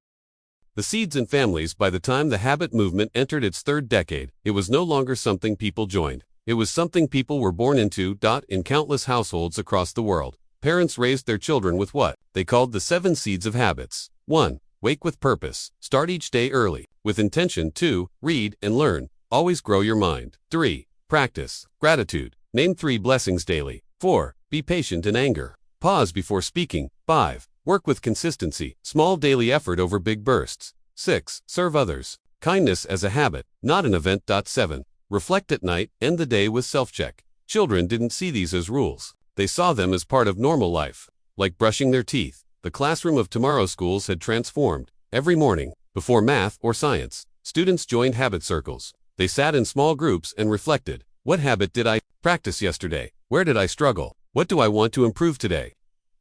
The seeds in families. By the time the habit movement entered its third decade, it was no longer something people joined. It was something people were born into. In countless households across the world, parents raised their children with what they called the 7 seeds of habits. 1. Wake with purpose. Start each day early, with intention. 2. Read and learn. Always grow your mind. 3. Practice gratitude. Name 3 blessings daily. 4. Be patient in anger. Pause before speaking. 5. Work with consistency. Small daily effort over big bursts. 6. Serve others. Kindness as a habit, not an event. 7. Reflect at night. End the day with self-check. Children didn't see these as rules. They saw them as part of normal life. Like brushing their teeth. The classroom of tomorrow's schools had transformed. Every morning, before math or science, students joined habit circles. They sat in small groups and reflected. What habit did I practice yesterday? Where did I struggle? What do I want to improve today?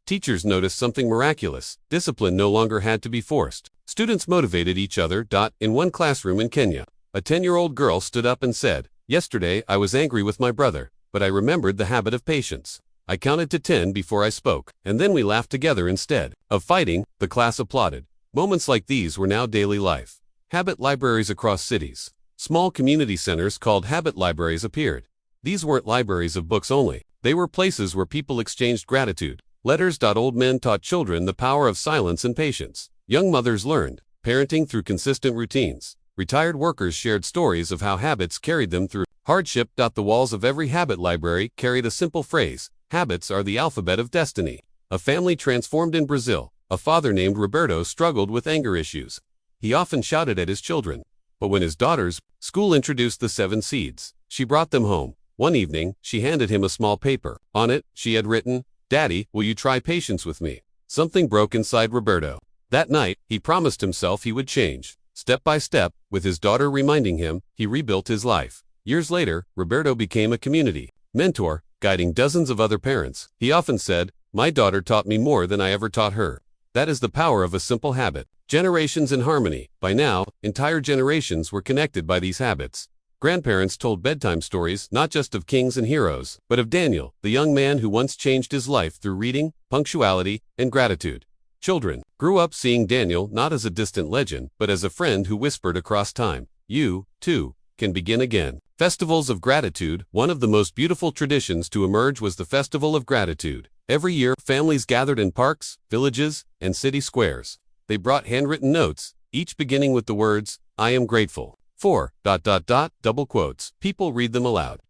Teachers noticed something miraculous. Discipline no longer had to be forced. Students motivated each other. In one classroom in Kenya, a 10-year-old girl stood up and said, "Yesterday I was angry with my brother, but I remembered the habit of patience. I counted to 10 before I spoke, and then we laughed together instead of fighting." The class applauded. Moments like these were now daily life. Habit libraries across cities. Small community centers called habit libraries appeared. These weren't libraries of books only. They were places where people exchanged gratitude. Letters. Old men taught children the power of silence and patience. Young mothers learned parenting through consistent routines. Retired workers shared stories of how habits carried them through hardship. The walls of every habit library carried a simple phrase: habits are the alphabet of destiny. A family transformed in Brazil. A father named Roberto struggled with anger issues. He often shouted at his children. But when his daughter's school introduced the 7 seeds, she brought them home. One evening, she handed him a small paper. On it, she had written, "Daddy, will you try patience with me?" Something broke inside Roberto. That night, he promised himself he would change. Step by step, with his daughter reminding him, he rebuilt his life. Years later, Roberto became a community mentor, guiding dozens of other parents. He often said, "My daughter taught me more than I ever taught her." That is the power of a simple habit. Generations in harmony. By now, entire generations were connected by these habits. Grandparents told bedtime stories not just of kings and heroes, but of Daniel, the young man who once changed his life through reading, punctuality, and gratitude. Children grew up seeing Daniel not as a distant legend, but as a friend who whispered across time, "You, too, can begin again." Festivals of gratitude. One of the most beautiful traditions to emerge was the Festival of Gratitude. Every year, families gathered in parks, villages, and city squares. They brought handwritten notes, each beginning with the words, "I am grateful for ... double quotes. People read them aloud.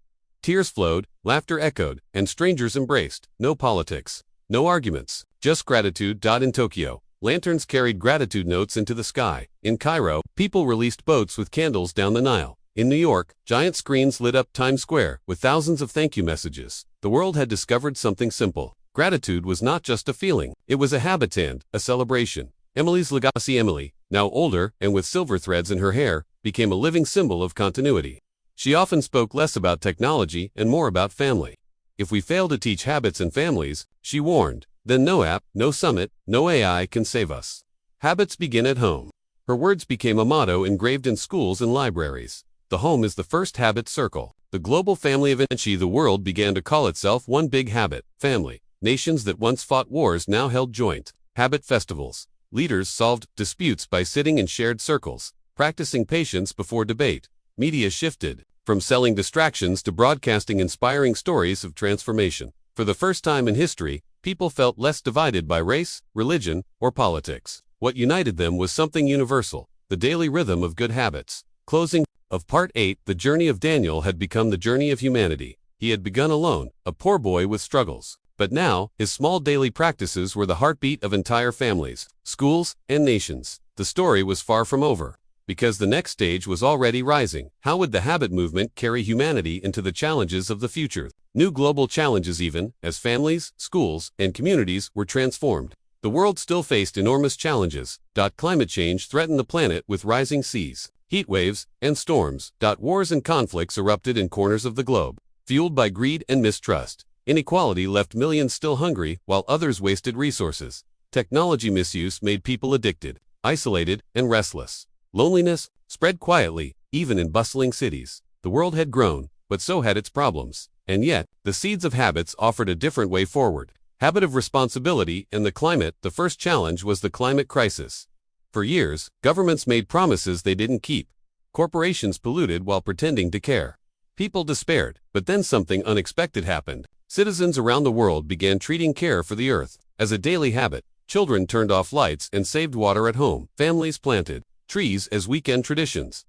Tears flowed, laughter echoed, and strangers embraced. No politics, no arguments, just gratitude. In Tokyo, lanterns carried gratitude notes into the sky. In Cairo, people released boats with candles down the Nile. In New York, giant screens lit up Times Square with thousands of thank you messages. The world had discovered something simple. Gratitude was not just a feeling, it was a habit and a celebration. Emily's legacy. Emily, now older and with silver threads in her hair, became a living symbol of continuity. She often spoke less about technology and more about family. If we fail to teach habits in families, she warned, then no app, no summit, no AI can save us. Habits begin at home. Her words became a motto engraved in schools and libraries. The home is the first habit circle. The global family of the world began to call itself one big habit, family. Nations that once fought wars now held joint habit festivals. Leaders solved disputes by sitting in shared circles, practicing patience before debate. Media shifted from selling distractions to broadcasting inspiring stories of transformation. For the first time in history, People felt less divided by race, religion, or politics. What united them was something universal: the daily rhythm of good habits. Closing of Part 8. The journey of Daniel had become the journey of humanity. He had begun alone, a poor boy with struggles. But now, his small daily practices were the heartbeat of entire families, schools, and nations. The story was far from over, because the next stage was already rising. How would the habit movement carry humanity into the challenges of the future? New global challenges even, as families, schools, and communities were transformed. The world still faced enormous challenges. Climate change threatened the planet with rising seas, heat waves, and storms. Wars and conflicts erupted in corners of the globe, fueled by greed and mistrust. Inequality left millions still hungry, while others wasted resources. Technology misuse made people addicted, isolated, and restless. Loneliness spread quietly, even in bustling cities. The world had grown, but so had its problems. And yet, the seeds of habits offered a different way forward. Habit of responsibility and the climate. The first challenge was the climate crisis. For years, governments made promises they didn't keep. Corporations polluted while pretending to care. People despaired, but then something unexpected happened. Citizens around the world began treating care for the earth as a daily habit. Children turned off lights and saved water at home. Families planted trees as weekend traditions.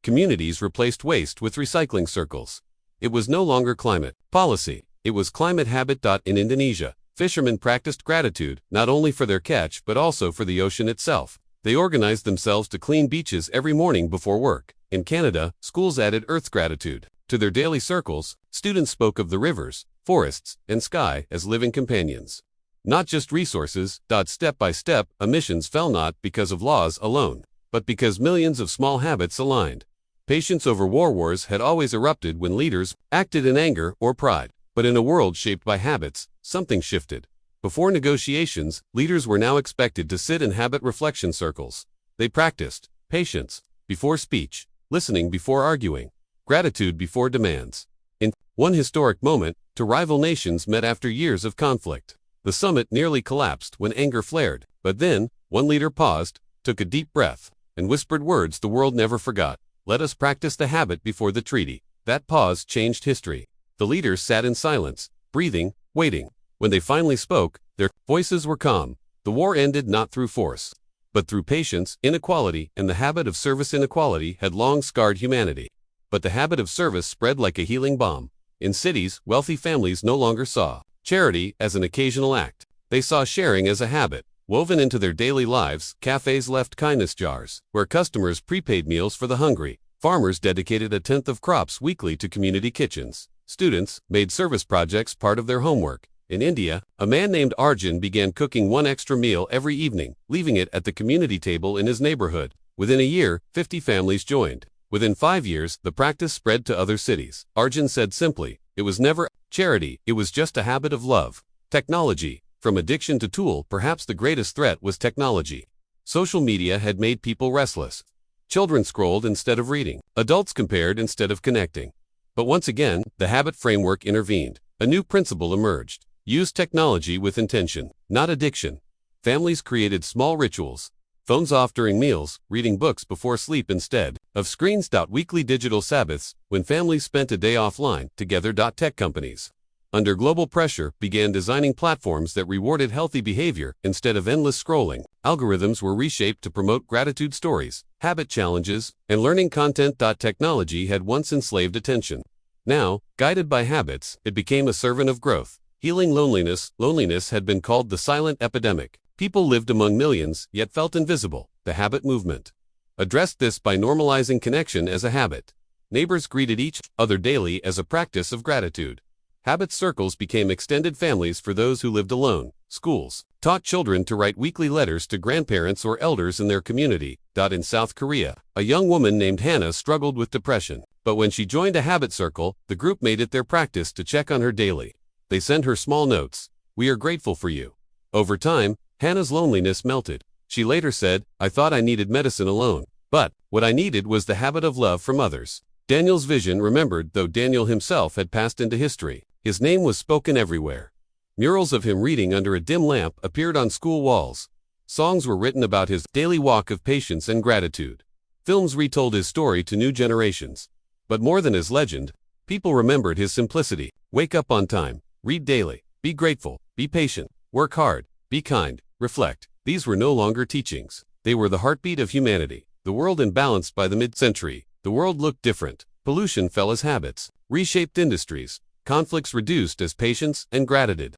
Communities replaced waste with recycling circles. It was no longer climate policy, it was climate habit. In Indonesia, fishermen practiced gratitude, not only for their catch but also for the ocean itself. They organized themselves to clean beaches every morning before work. In Canada, schools added earth gratitude to their daily circles. Students spoke of the rivers, forests, and sky as living companions, not just resources. Step by step, emissions fell not because of laws alone, but because millions of small habits aligned. Patience over wars had always erupted when leaders acted in anger or pride. But in a world shaped by habits, something shifted. Before negotiations, leaders were now expected to sit in habit reflection circles. They practiced patience before speech, listening before arguing, gratitude before demands. In one historic moment, two rival nations met after years of conflict. The summit nearly collapsed when anger flared, but then, one leader paused, took a deep breath, and whispered words the world never forgot. Let us practice the habit before the treaty. That pause changed history. The leaders sat in silence, breathing, waiting. When they finally spoke, their voices were calm. The war ended not through force, but through patience. Inequality and the habit of service. Inequality had long scarred humanity, but the habit of service spread like a healing balm. In cities, wealthy families no longer saw charity as an occasional act. They saw sharing as a habit, woven into their daily lives. Cafes left kindness jars, where customers prepaid meals for the hungry. Farmers dedicated a tenth of crops weekly to community kitchens. Students made service projects part of their homework. In India, a man named Arjun began cooking one extra meal every evening, leaving it at the community table in his neighborhood. Within a year, 50 families joined. Within 5 years, the practice spread to other cities. Arjun said simply, it was never charity, it was just a habit of love. Technology. From addiction to tool, perhaps the greatest threat was technology. Social media had made people restless. Children scrolled instead of reading. Adults compared instead of connecting. But once again, the habit framework intervened. A new principle emerged. Use technology with intention, not addiction. Families created small rituals. Phones off during meals, reading books before sleep instead of screens. Weekly digital Sabbaths, when families spent a day offline together. Tech companies, under global pressure, began designing platforms that rewarded healthy behavior instead of endless scrolling. Algorithms were reshaped to promote gratitude stories, habit challenges, and learning content. Technology had once enslaved attention. Now, guided by habits, it became a servant of growth. Healing loneliness. Loneliness had been called the silent epidemic. People lived among millions, yet felt invisible. The habit movement addressed this by normalizing connection as a habit. Neighbors greeted each other daily as a practice of gratitude. Habit circles became extended families for those who lived alone. Schools taught children to write weekly letters to grandparents or elders in their community. In South Korea, a young woman named Hannah struggled with depression. But when she joined a habit circle, the group made it their practice to check on her daily. They sent her small notes. We are grateful for you. Over time, Hannah's loneliness melted. She later said, I thought I needed medicine alone, but what I needed was the habit of love from others. Daniel's vision remembered, though Daniel himself had passed into history. His name was spoken everywhere. Murals of him reading under a dim lamp appeared on school walls. Songs were written about his daily walk of patience and gratitude. Films retold his story to new generations. But more than his legend, people remembered his simplicity. Wake up on time, read daily, be grateful, be patient, work hard, be kind, reflect. These were no longer teachings. They were the heartbeat of humanity. The world imbalanced by the mid-century. The world looked different. Pollution fell as habits, reshaped industries, conflicts reduced as patience and gratitude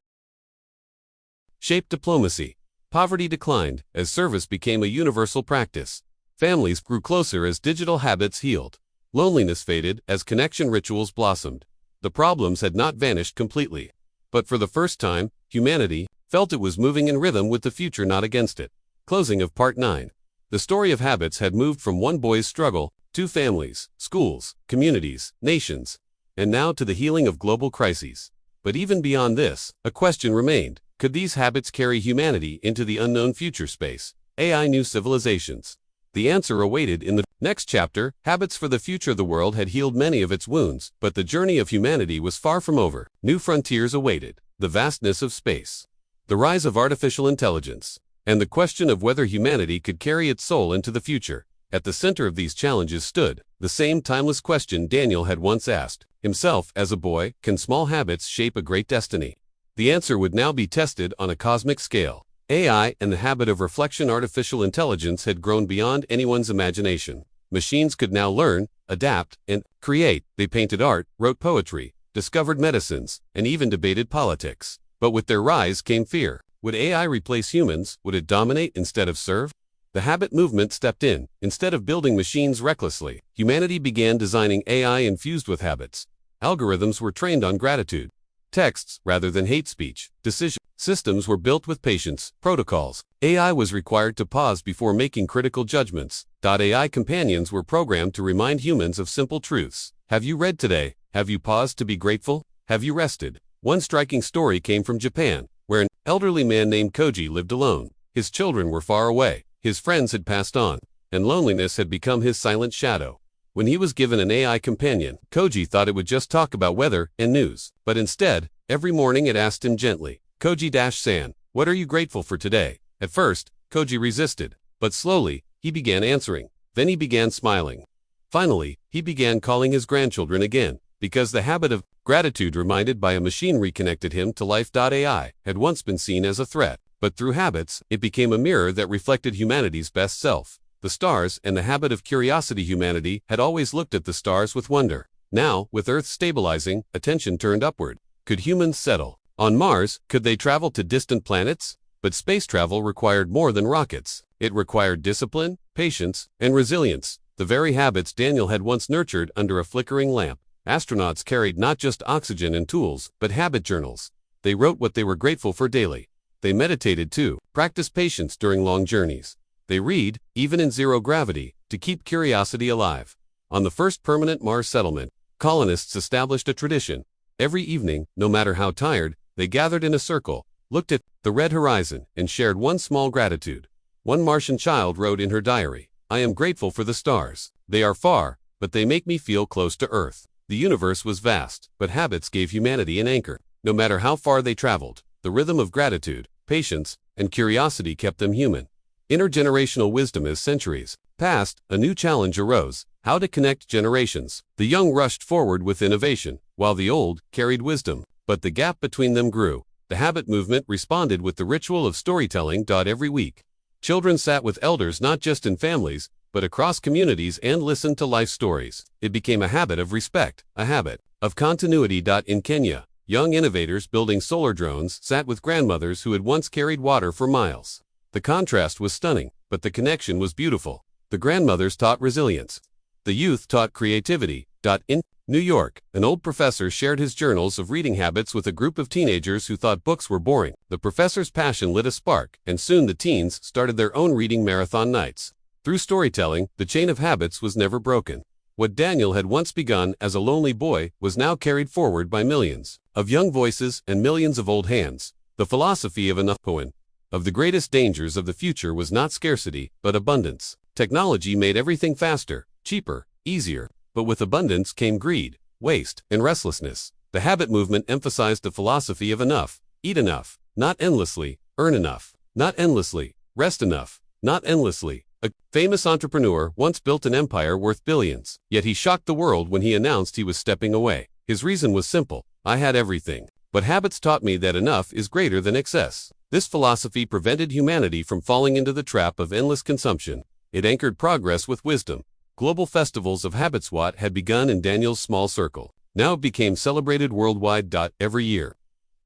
shaped diplomacy. Poverty declined as service became a universal practice. Families grew closer as digital habits healed. Loneliness faded as connection rituals blossomed. The problems had not vanished completely. But for the first time, humanity felt it was moving in rhythm with the future, not against it. Closing of Part 9. The story of habits had moved from one boy's struggle to families, schools, communities, nations, and now to the healing of global crises. But even beyond this, a question remained. Could these habits carry humanity into the unknown future space? AI new civilizations. The answer awaited in the next chapter. Habits for the future. The world had healed many of its wounds, but the journey of humanity was far from over. New frontiers awaited. The vastness of space. The rise of artificial intelligence. And the question of whether humanity could carry its soul into the future. At the center of these challenges stood the same timeless question Daniel had once asked himself as a boy: can small habits shape a great destiny? The answer would now be tested on a cosmic scale. AI and the habit of reflection. Artificial intelligence had grown beyond anyone's imagination. Machines could now learn, adapt, and create. They painted art, wrote poetry, discovered medicines, and even debated politics. But with their rise came fear. Would AI replace humans? Would it dominate instead of serve? The habit movement stepped in. Instead of building machines recklessly, humanity began designing AI infused with habits. Algorithms were trained on gratitude. Texts rather than hate speech. Decision systems were built with patience. Protocols. AI was required to pause before making critical judgments. AI companions were programmed to remind humans of simple truths. Have you read today? Have you paused to be grateful? Have you rested? One striking story came from Japan, where an elderly man named Koji lived alone. His children were far away. His friends had passed on, and loneliness had become his silent shadow. When he was given an AI companion, Koji thought it would just talk about weather and news. But instead, every morning it asked him gently, Koji-san, what are you grateful for today? At first, Koji resisted, but slowly, he began answering. Then he began smiling. Finally, he began calling his grandchildren again, because the habit of gratitude reminded by a machine reconnected him to life. AI had once been seen as a threat, but through habits, it became a mirror that reflected humanity's best self. The stars and the habit of curiosity. Humanity had always looked at the stars with wonder. Now, with Earth stabilizing, attention turned upward. Could humans settle on Mars? Could they travel to distant planets? But space travel required more than rockets. It required discipline, patience, and resilience. The very habits Daniel had once nurtured under a flickering lamp. Astronauts carried not just oxygen and tools, but habit journals. They wrote what they were grateful for daily. They meditated too, practiced patience during long journeys. They read, even in zero gravity, to keep curiosity alive. On the first permanent Mars settlement, colonists established a tradition. Every evening, no matter how tired, they gathered in a circle, looked at the red horizon, and shared one small gratitude. One Martian child wrote in her diary, I am grateful for the stars. They are far, but they make me feel close to Earth. The universe was vast, but habits gave humanity an anchor. No matter how far they traveled, the rhythm of gratitude, patience, and curiosity kept them human. Intergenerational wisdom. As centuries passed, a new challenge arose: how to connect generations. The young rushed forward with innovation, while the old carried wisdom. But the gap between them grew. The habit movement responded with the ritual of storytelling. Every week, children sat with elders not just in families, but across communities and listened to life stories. It became a habit of respect, a habit of continuity. In Kenya, young innovators building solar drones sat with grandmothers who had once carried water for miles. The contrast was stunning, but the connection was beautiful. The grandmothers taught resilience. The youth taught creativity. In New York, an old professor shared his journals of reading habits with a group of teenagers who thought books were boring. The professor's passion lit a spark, and soon the teens started their own reading marathon nights. Through storytelling, the chain of habits was never broken. What Daniel had once begun as a lonely boy was now carried forward by millions of young voices and millions of old hands. The philosophy of enough poem. Of the greatest dangers of the future was not scarcity, but abundance. Technology made everything faster, cheaper, easier, but with abundance came greed, waste, and restlessness. The habit movement emphasized the philosophy of enough. Eat enough, not endlessly; earn enough, not endlessly; rest enough, not endlessly. A famous entrepreneur once built an empire worth billions, yet he shocked the world when he announced he was stepping away. His reason was simple: I had everything. But habits taught me that enough is greater than excess. This philosophy prevented humanity from falling into the trap of endless consumption. It anchored progress with wisdom. Global festivals of habits had begun in Daniel's small circle. Now it became celebrated worldwide. Every year.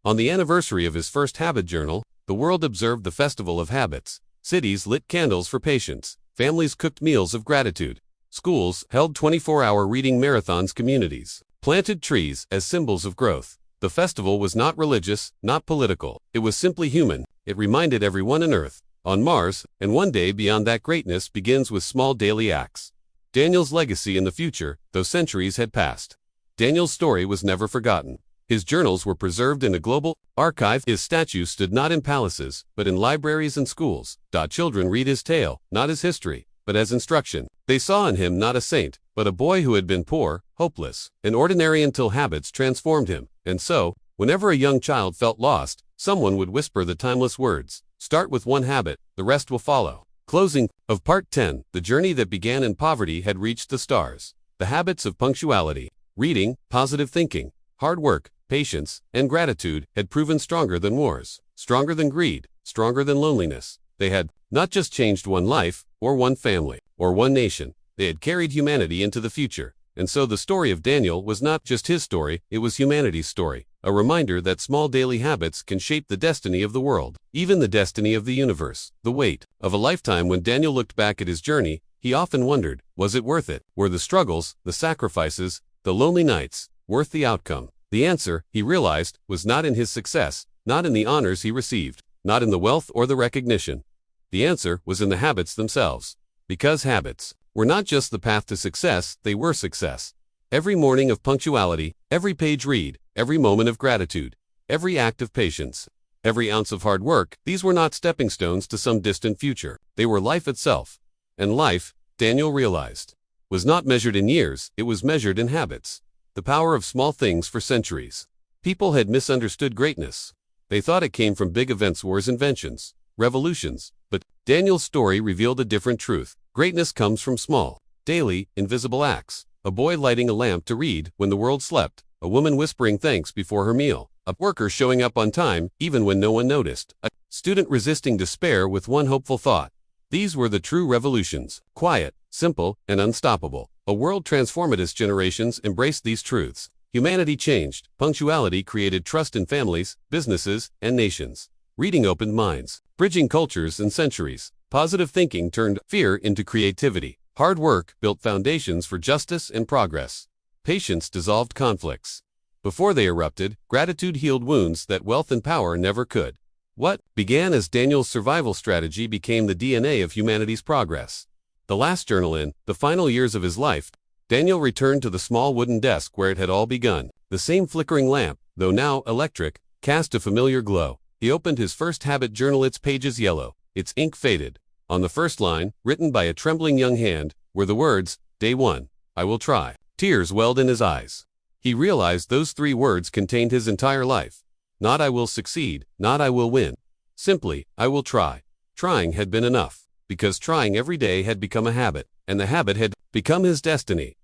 On the anniversary of his first habit journal, the world observed the Festival of Habits. Cities lit candles for patience. Families cooked meals of gratitude. Schools held 24-hour reading marathons. Communities planted trees as symbols of growth. The festival was not religious, not political. It was simply human. It reminded everyone on Earth, on Mars, and one day beyond that greatness begins with small daily acts. Daniel's legacy in the future, though centuries had passed. Daniel's story was never forgotten. His journals were preserved in a global archive. His statue stood not in palaces, but in libraries and schools. Children read his tale, not as history, but as instruction. They saw in him not a saint, but a boy who had been poor, hopeless, and ordinary until habits transformed him. And so, whenever a young child felt lost, someone would whisper the timeless words, "Start with one habit, the rest will follow." Closing of Part 10. The journey that began in poverty had reached the stars. The habits of punctuality, reading, positive thinking, hard work, patience, and gratitude had proven stronger than wars, stronger than greed, stronger than loneliness. They had not just changed one life, or one family, or one nation. They had carried humanity into the future. And so the story of Daniel was not just his story, it was humanity's story. A reminder that small daily habits can shape the destiny of the world, even the destiny of the universe. The weight of a lifetime. When Daniel looked back at his journey, he often wondered, was it worth it? Were the struggles, the sacrifices, the lonely nights, worth the outcome? The answer, he realized, was not in his success, not in the honors he received, not in the wealth or the recognition. The answer was in the habits themselves. Because habits were not just the path to success, they were success. Every morning of punctuality, every page read, every moment of gratitude, every act of patience, every ounce of hard work, these were not stepping stones to some distant future. They were life itself. And life, Daniel realized, was not measured in years, it was measured in habits. The power of small things. For centuries, people had misunderstood greatness. They thought it came from big events, wars, inventions, revolutions. But Daniel's story revealed a different truth. Greatness comes from small, daily, invisible acts. A boy lighting a lamp to read when the world slept, a woman whispering thanks before her meal, a worker showing up on time even when no one noticed, a student resisting despair with one hopeful thought. These were the true revolutions, quiet, simple, and unstoppable. A world transformed as generations embraced these truths. Humanity changed. Punctuality created trust in families, businesses, and nations. Reading opened minds, bridging cultures and centuries. Positive thinking turned fear into creativity. Hard work built foundations for justice and progress. Patience dissolved conflicts. Before they erupted, gratitude healed wounds that wealth and power never could. What began as Daniel's survival strategy became the DNA of humanity's progress. The last journal in the final years of his life, Daniel returned to the small wooden desk where it had all begun. The same flickering lamp, though now electric, cast a familiar glow. He opened his first habit journal, its pages yellow, its ink faded. On the first line, written by a trembling young hand, were the words, "Day 1, I will try." Tears welled in his eyes. He realized those 3 words contained his entire life. Not "I will succeed," not "I will win." Simply, "I will try." Trying had been enough, because trying every day had become a habit, and the habit had become his destiny.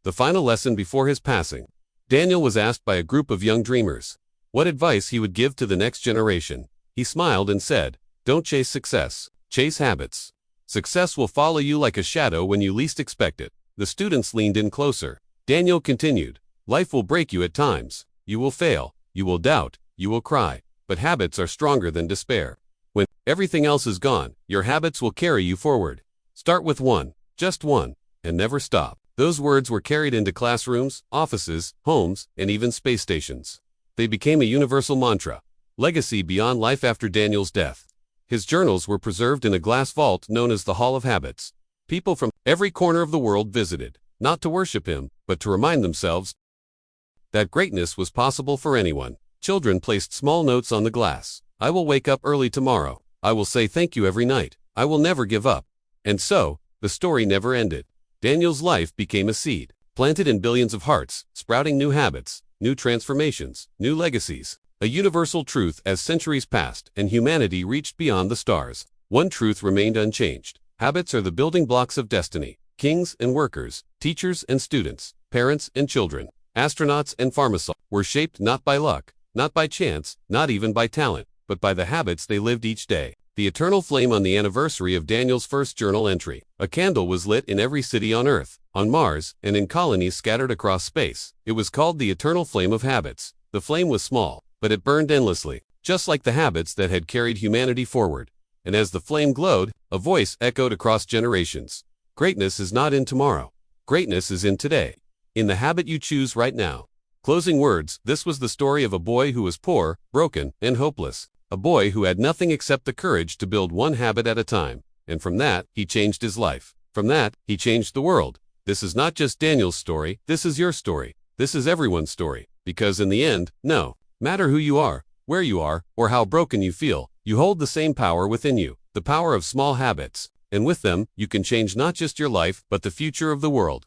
The final lesson before his passing. Daniel was asked by a group of young dreamers what advice he would give to the next generation. He smiled and said, "Don't chase success, chase habits. Success will follow you like a shadow when you least expect it." The students leaned in closer. Daniel continued, "Life will break you at times. You will fail, you will doubt, you will cry, but habits are stronger than despair. When everything else is gone, your habits will carry you forward. Start with one, just one, and never stop." Those words were carried into classrooms, offices, homes, and even space stations. They became a universal mantra. Legacy beyond life. After Daniel's death, his journals were preserved in a glass vault known as the Hall of Habits. People from every corner of the world visited, not to worship him, but to remind themselves that greatness was possible for anyone. Children placed small notes on the glass. "I will wake up early tomorrow. I will say thank you every night. I will never give up." And so, the story never ended. Daniel's life became a seed, planted in billions of hearts, sprouting new habits, new transformations, new legacies. A universal truth. As centuries passed and humanity reached beyond the stars, one truth remained unchanged. Habits are the building blocks of destiny. Kings and workers, teachers and students, parents and children, astronauts and pharmacists were shaped not by luck, not by chance, not even by talent, but by the habits they lived each day. The eternal flame on the anniversary of Daniel's first journal entry. A candle was lit in every city on Earth, on Mars, and in colonies scattered across space. It was called the eternal flame of habits. The flame was small, but it burned endlessly, just like the habits that had carried humanity forward. And as the flame glowed, a voice echoed across generations. Greatness is not in tomorrow. Greatness is in today. In the habit you choose right now. Closing words. This was the story of a boy who was poor, broken, and hopeless. A boy who had nothing except the courage to build one habit at a time. And from that, he changed his life. From that, he changed the world. This is not just Daniel's story, this is your story. This is everyone's story. Because in the end, no matter who you are, where you are, or how broken you feel, you hold the same power within you, the power of small habits. And with them, you can change not just your life, but the future of the world.